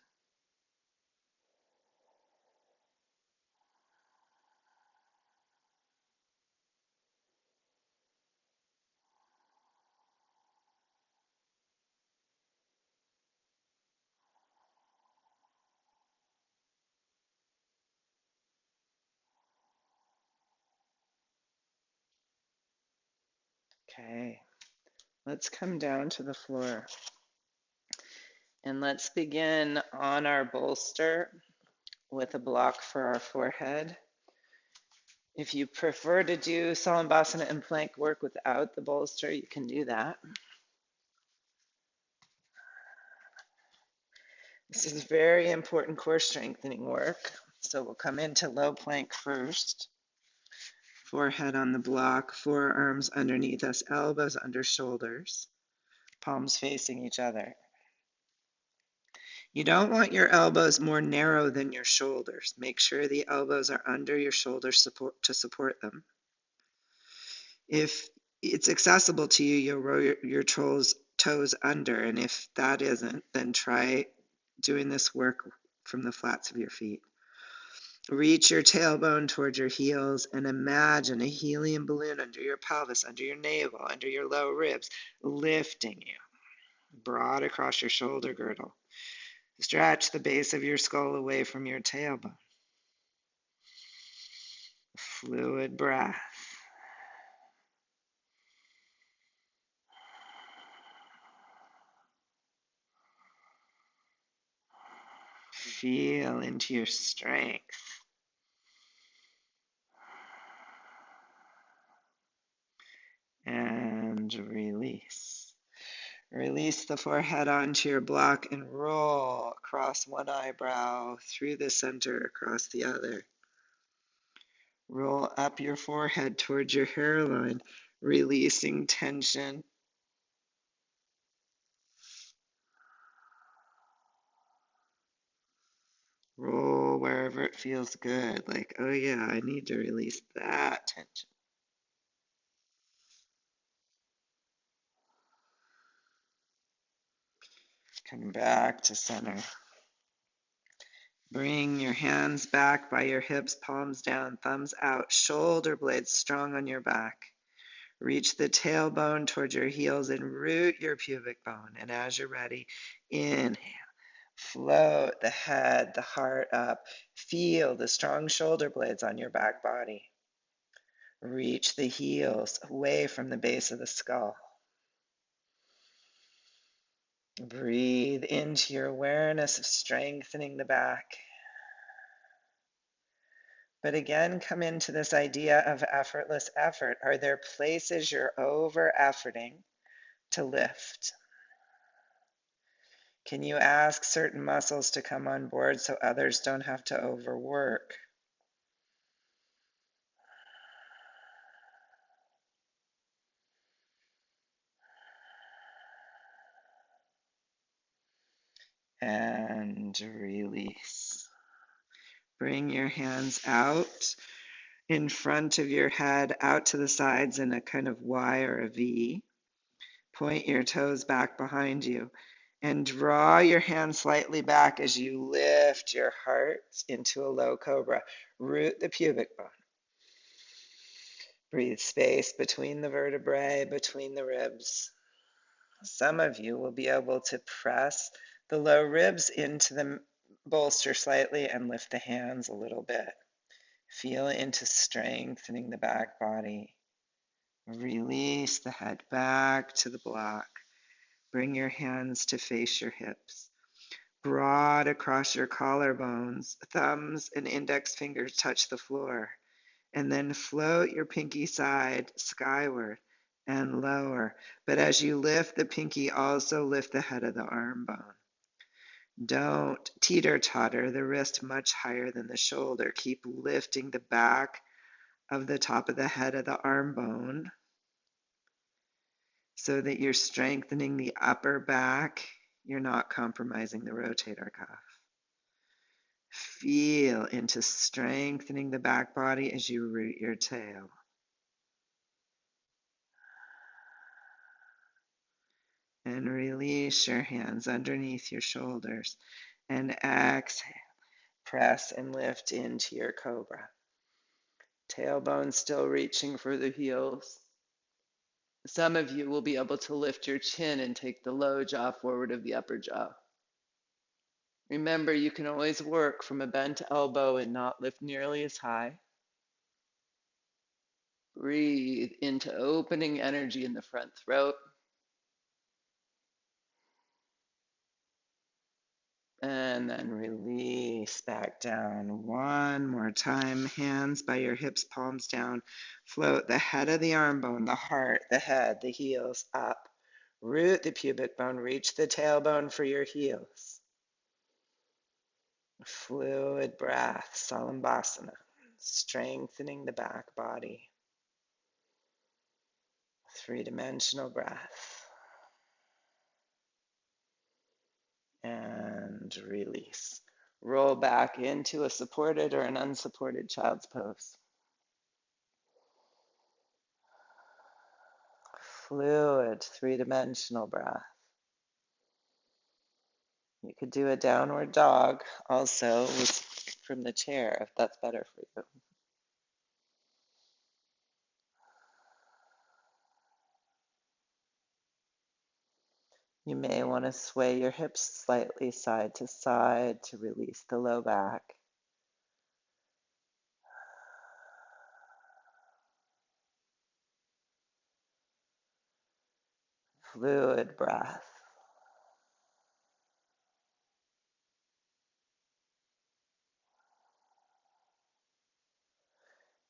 Okay, let's come down to the floor. And let's begin on our bolster with a block for our forehead. If you prefer to do Salambhasana and plank work without the bolster, you can do that. This is very important core strengthening work. So we'll come into low plank first. Forehead on the block, forearms underneath us, elbows under shoulders, palms facing each other. You don't want your elbows more narrow than your shoulders. Make sure the elbows are under your shoulders to support them. If it's accessible to you, you'll roll your toes under, and if that isn't, then try doing this work from the flats of your feet. Reach your tailbone towards your heels and imagine a helium balloon under your pelvis, under your navel, under your low ribs, lifting you broad across your shoulder girdle. Stretch the base of your skull away from your tailbone. Fluid breath. Feel into your strength. And release. Release the forehead onto your block and roll across one eyebrow, through the center, across the other. Roll up your forehead towards your hairline, releasing tension. Roll wherever it feels good, like, oh yeah, I need to release that tension. Come back to center. Bring your hands back by your hips, palms down, thumbs out, shoulder blades strong on your back. Reach the tailbone towards your heels and root your pubic bone. And as you're ready, inhale. Float the head, the heart up. Feel the strong shoulder blades on your back body. Reach the heels away from the base of the skull. Breathe into your awareness of strengthening the back. But again, come into this idea of effortless effort. Are there places you're over-efforting to lift? Can you ask certain muscles to come on board so others don't have to overwork? And release. Bring your hands out in front of your head, out to the sides in a kind of Y or a V. Point your toes back behind you and draw your hands slightly back as you lift your heart into a low cobra. Root the pubic bone. Breathe space between the vertebrae, between the ribs. Some of you will be able to press the low ribs into the bolster slightly and lift the hands a little bit. Feel into strengthening the back body. Release the head back to the block. Bring your hands to face your hips. Broad across your collarbones, thumbs and index fingers touch the floor. And then float your pinky side skyward and lower. But as you lift the pinky, also lift the head of the arm bone. Don't teeter-totter the wrist much higher than the shoulder. Keep lifting the back of the top of the head of the arm bone so that you're strengthening the upper back. You're not compromising the rotator cuff. Feel into strengthening the back body as you root your tail. And release your hands underneath your shoulders. And exhale. Press and lift into your cobra. Tailbone still reaching for the heels. Some of you will be able to lift your chin and take the low jaw forward of the upper jaw. Remember, you can always work from a bent elbow and not lift nearly as high. Breathe into opening energy in the front throat. And then release back down. One more time. Hands by your hips, palms down. Float the head of the arm bone, the heart, the head, the heels up. Root the pubic bone. Reach the tailbone for your heels. Fluid breath, Salambhasana. Strengthening the back body. Three-dimensional breath. And release. Roll back into a supported or an unsupported child's pose. Fluid, three-dimensional breath. You could do a downward dog also from the chair if that's better for you. You may want to sway your hips slightly side to side to release the low back. Fluid breath.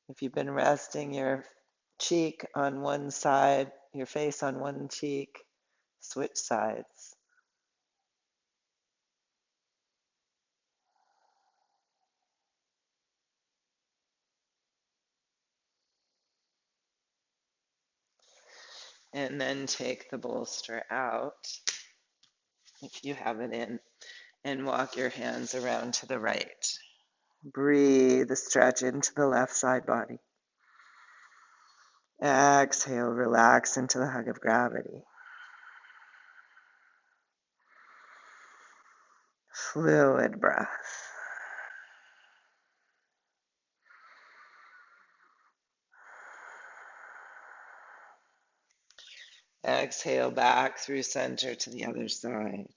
If you've been resting your cheek on one side, your face on one cheek, switch sides. And then take the bolster out, if you have it in, and walk your hands around to the right. Breathe, stretch into the left side body. Exhale, relax into the hug of gravity. Fluid breath. Exhale back through center to the other side.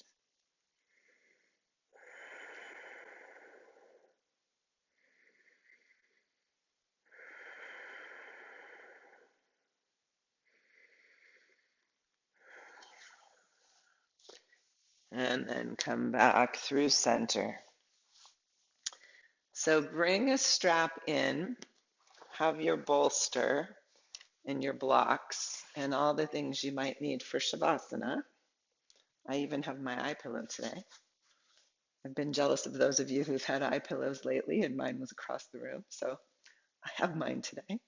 And then come back through center. So bring a strap in, have your bolster and your blocks and all the things you might need for Shavasana. I even have my eye pillow today. I've been jealous of those of you who've had eye pillows lately, and mine was across the room, so I have mine today.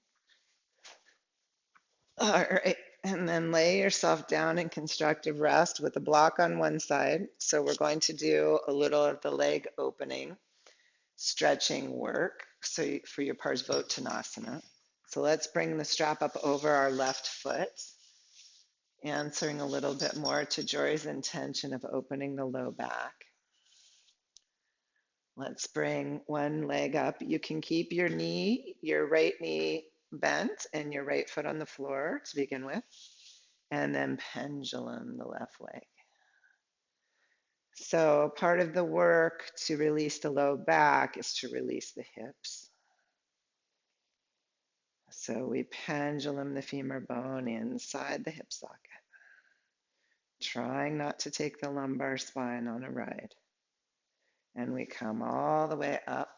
All right, and then lay yourself down in constructive rest with a block on one side. So we're going to do a little of the leg opening, stretching work for your Parsvottanasana. So let's bring the strap up over our left foot, answering a little bit more to Jory's intention of opening the low back. Let's bring one leg up. You can keep your right knee bent and your right foot on the floor to begin with, and then pendulum the left leg. So part of the work to release the low back is to release the hips. So we pendulum the femur bone inside the hip socket, trying not to take the lumbar spine on a ride. And we come all the way up.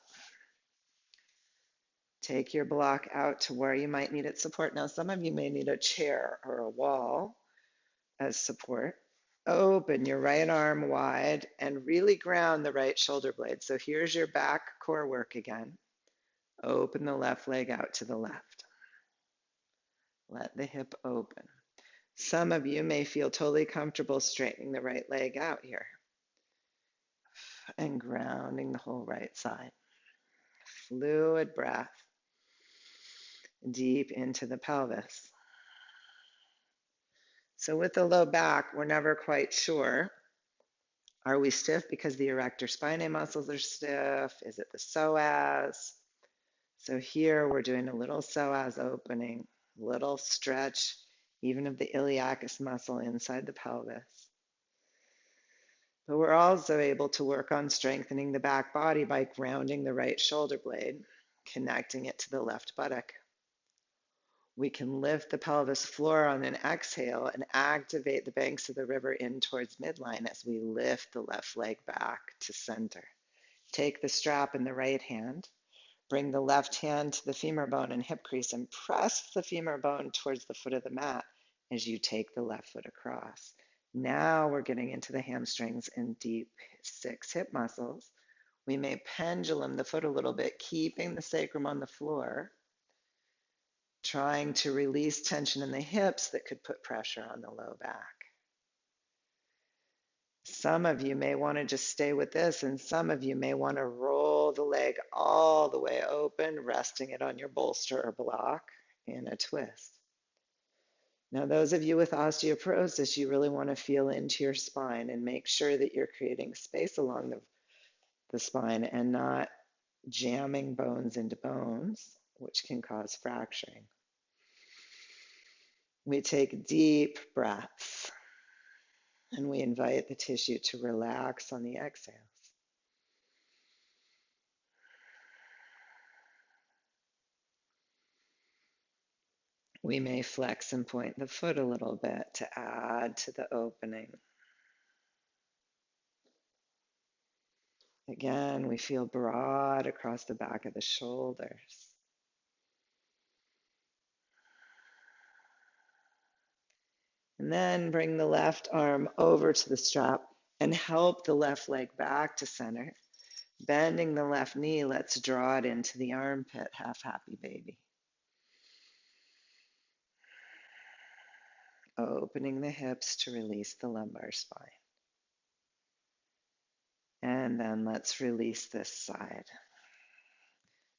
Take your block out to where you might need its support. Now, some of you may need a chair or a wall as support. Open your right arm wide and really ground the right shoulder blade. So here's your back core work again. Open the left leg out to the left. Let the hip open. Some of you may feel totally comfortable straightening the right leg out here and grounding the whole right side. Fluid breath deep into the pelvis. So with the low back, we're never quite sure. Are we stiff because the erector spinae muscles are stiff? Is it the psoas? So here we're doing a little psoas opening, little stretch, even of the iliacus muscle inside the pelvis. But we're also able to work on strengthening the back body by grounding the right shoulder blade, connecting it to the left buttock. We can lift the pelvis floor on an exhale and activate the banks of the river in towards midline as we lift the left leg back to center. Take the strap in the right hand. Bring the left hand to the femur bone and hip crease and press the femur bone towards the foot of the mat as you take the left foot across. Now we're getting into the hamstrings and deep 6 hip muscles. We may pendulum the foot a little bit, keeping the sacrum on the floor, trying to release tension in the hips that could put pressure on the low back. Some of you may want to just stay with this, and some of you may want to roll the leg all the way open, resting it on your bolster or block in a twist. Now, those of you with osteoporosis, you really want to feel into your spine and make sure that you're creating space along the spine and not jamming bones into bones, which can cause fracturing. We take deep breaths. And we invite the tissue to relax on the exhales. We may flex and point the foot a little bit to add to the opening. Again, we feel broad across the back of the shoulders. And then bring the left arm over to the strap and help the left leg back to center. Bending the left knee, let's draw it into the armpit, half happy baby. Opening the hips to release the lumbar spine. And then let's release this side.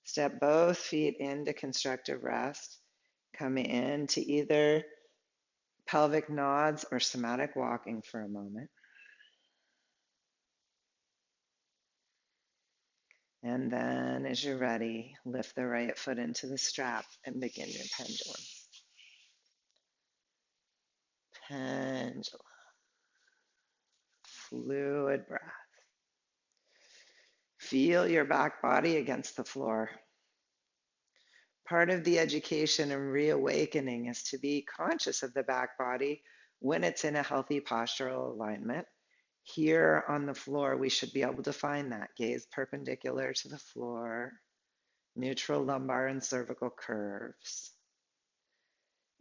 Step both feet into constructive rest. Come into either pelvic nods or somatic walking for a moment. And then as you're ready, lift the right foot into the strap and begin your pendulum. Pendulum. Fluid breath. Feel your back body against the floor. Part of the education and reawakening is to be conscious of the back body when it's in a healthy postural alignment. Here on the floor, we should be able to find that. Gaze perpendicular to the floor, neutral lumbar and cervical curves.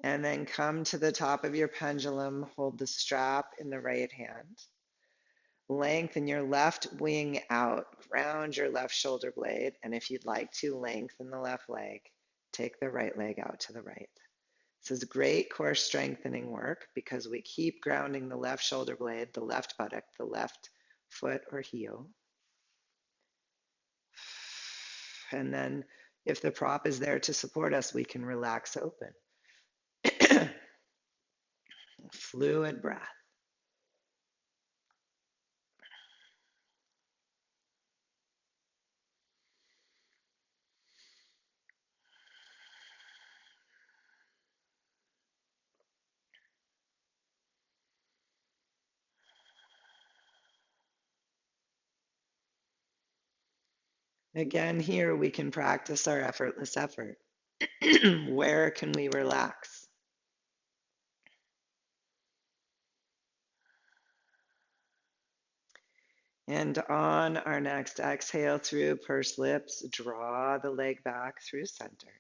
And then come to the top of your pendulum, hold the strap in the right hand. Lengthen your left wing out, ground your left shoulder blade, and if you'd like to, lengthen the left leg. Take the right leg out to the right. This is great core strengthening work because we keep grounding the left shoulder blade, the left buttock, the left foot or heel. And then if the prop is there to support us, we can relax open. Fluid breath. Again, here we can practice our effortless effort. Where can we relax? And on our next exhale through pursed lips, draw the leg back through center.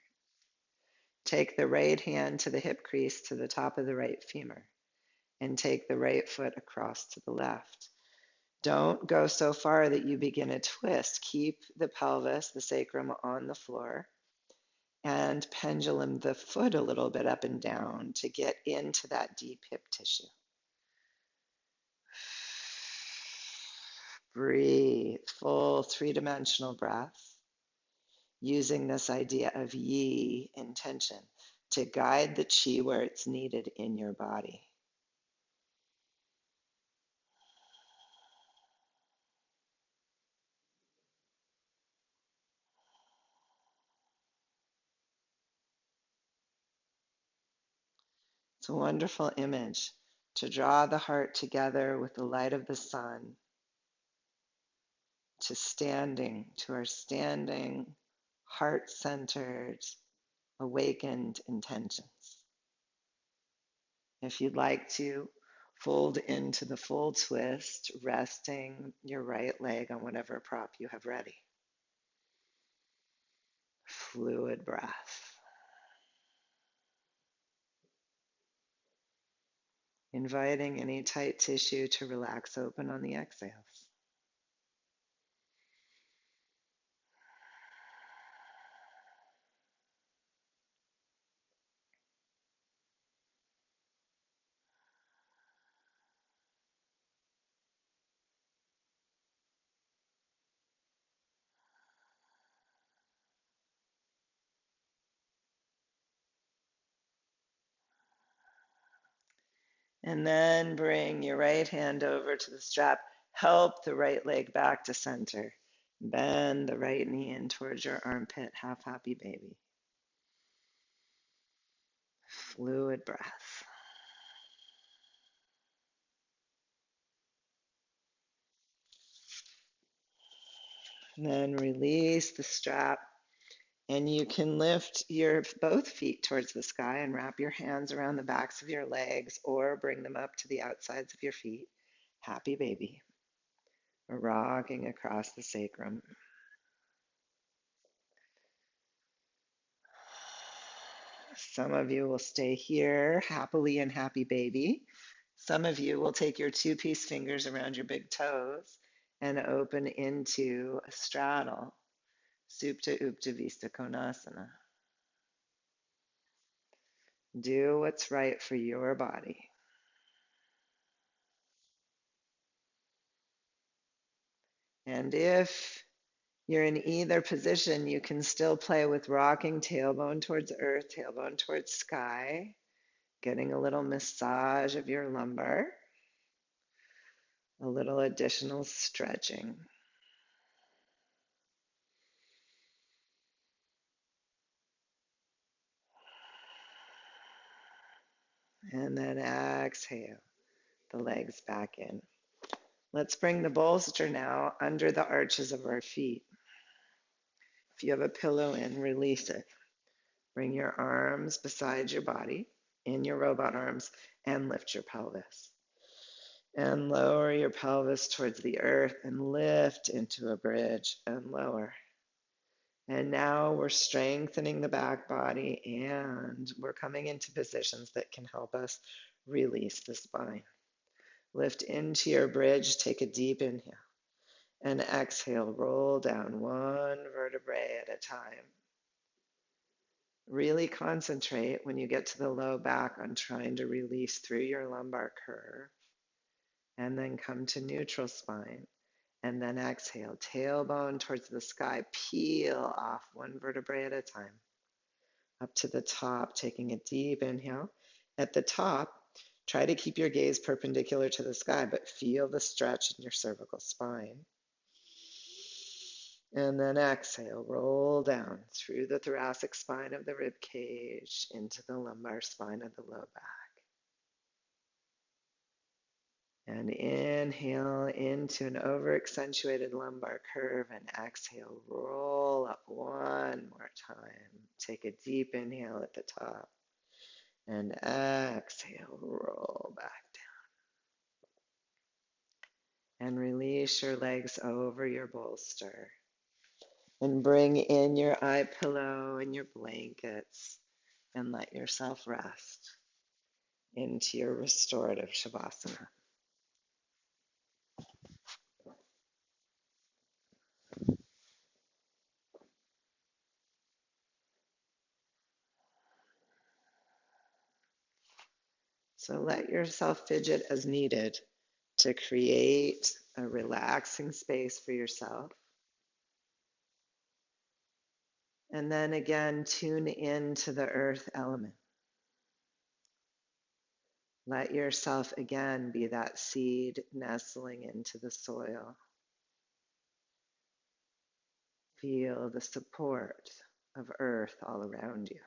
Take the right hand to the hip crease to the top of the right femur and take the right foot across to the left. Don't go so far that you begin a twist. Keep the pelvis, the sacrum on the floor and pendulum the foot a little bit up and down to get into that deep hip tissue. Breathe, full 3-dimensional breath, using this idea of yi, intention, to guide the chi where it's needed in your body. It's a wonderful image to draw the heart together with the light of the sun, to our standing, heart-centered, awakened intentions. If you'd like to, fold into the full twist, resting your right leg on whatever prop you have ready. Fluid breath. Inviting any tight tissue to relax open on the exhales. And then bring your right hand over to the strap. Help the right leg back to center. Bend the right knee in towards your armpit. Half happy baby. Fluid breath. And then release the strap. And you can lift your both feet towards the sky and wrap your hands around the backs of your legs or bring them up to the outsides of your feet. Happy baby. Rocking across the sacrum. Some of you will stay here happily and happy baby. Some of you will take your two-piece fingers around your big toes and open into a straddle. Supta Upta Vista Konasana. Do what's right for your body. And if you're in either position, you can still play with rocking tailbone towards earth, tailbone towards sky, getting a little massage of your lumbar, a little additional stretching. And then exhale, the legs back in. Let's bring the bolster now under the arches of our feet. If you have a pillow in, release it. Bring your arms beside your body, in your robot arms, and lift your pelvis. And lower your pelvis towards the earth and lift into a bridge and lower. And now we're strengthening the back body and we're coming into positions that can help us release the spine. Lift into your bridge, take a deep inhale. And exhale, roll down one vertebrae at a time. Really concentrate when you get to the low back on trying to release through your lumbar curve. And then come to neutral spine. And then exhale, tailbone towards the sky, peel off one vertebrae at a time. Up to the top, taking a deep inhale. At the top, try to keep your gaze perpendicular to the sky, but feel the stretch in your cervical spine. And then exhale, roll down through the thoracic spine of the rib cage into the lumbar spine of the low back. And inhale into an over-accentuated lumbar curve and exhale, roll up one more time. Take a deep inhale at the top and exhale, roll back down. And release your legs over your bolster. And bring in your eye pillow and your blankets and let yourself rest into your restorative Shavasana. So let yourself fidget as needed to create a relaxing space for yourself. And then again, tune into the earth element. Let yourself again be that seed nestling into the soil. Feel the support of earth all around you.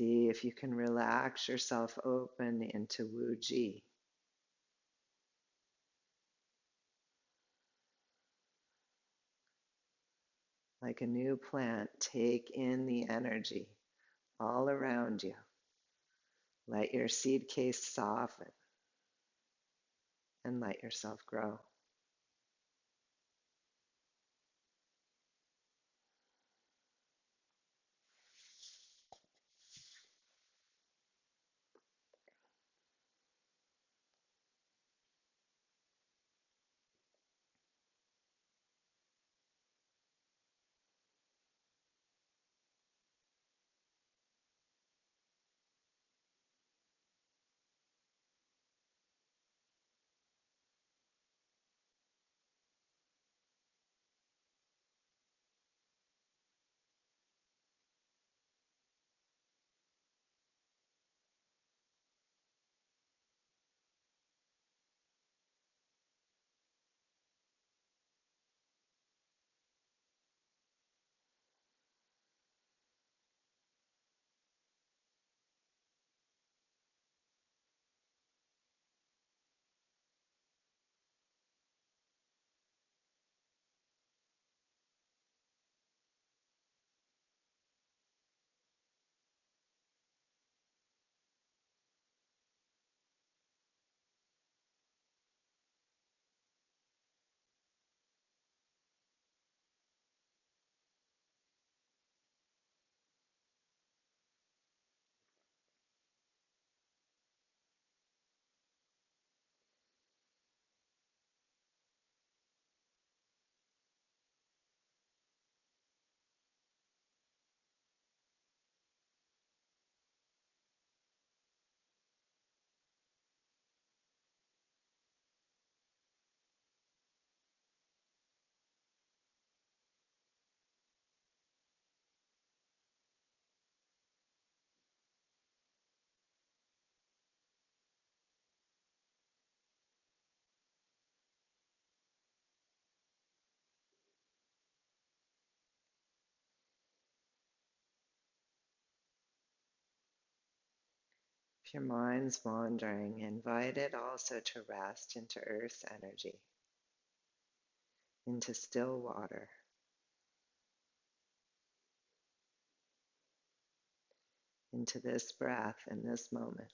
See if you can relax yourself open into Wu Ji. Like a new plant, take in the energy all around you. Let your seed case soften and let yourself grow. If your mind's wandering, invite it also to rest into Earth's energy, into still water, into this breath in this moment.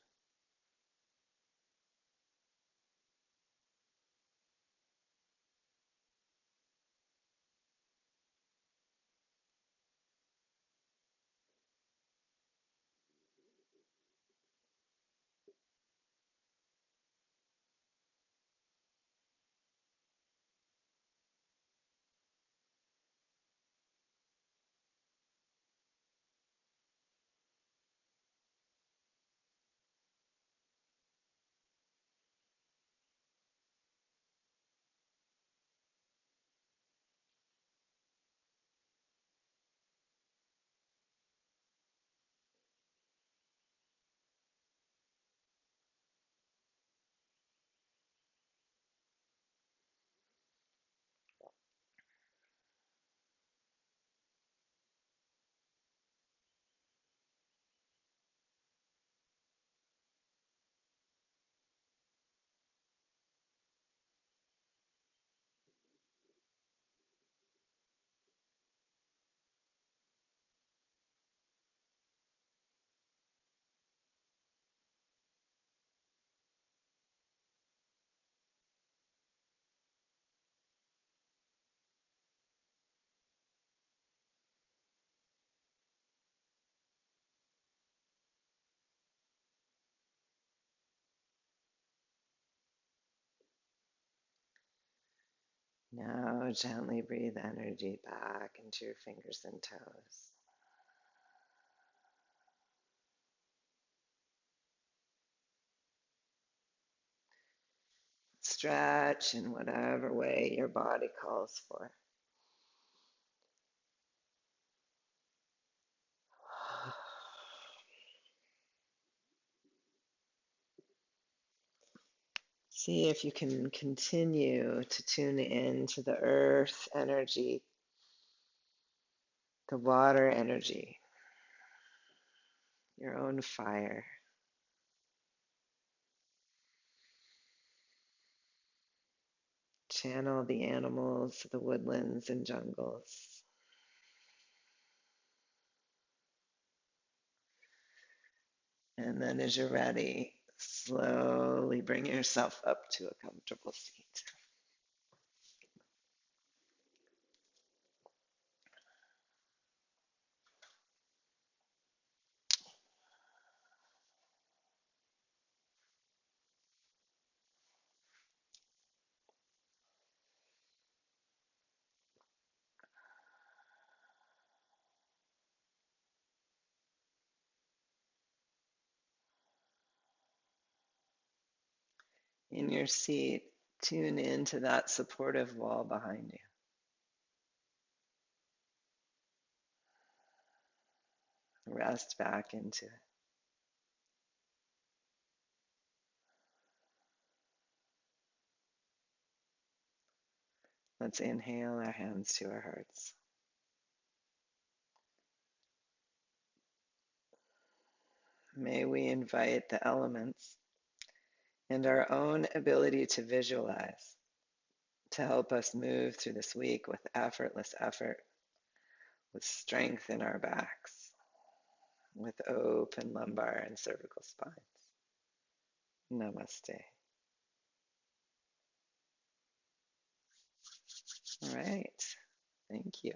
Now gently breathe energy back into your fingers and toes. Stretch in whatever way your body calls for. See if you can continue to tune in to the earth energy, the water energy, your own fire. Channel the animals, the woodlands and jungles. And then as you're ready, slowly bring yourself up to a comfortable seat. In your seat, tune into that supportive wall behind you. Rest back into it. Let's inhale our hands to our hearts. May we invite the elements and our own ability to visualize to help us move through this week with effortless effort, with strength in our backs, with open lumbar and cervical spines. Namaste. All right. Thank you.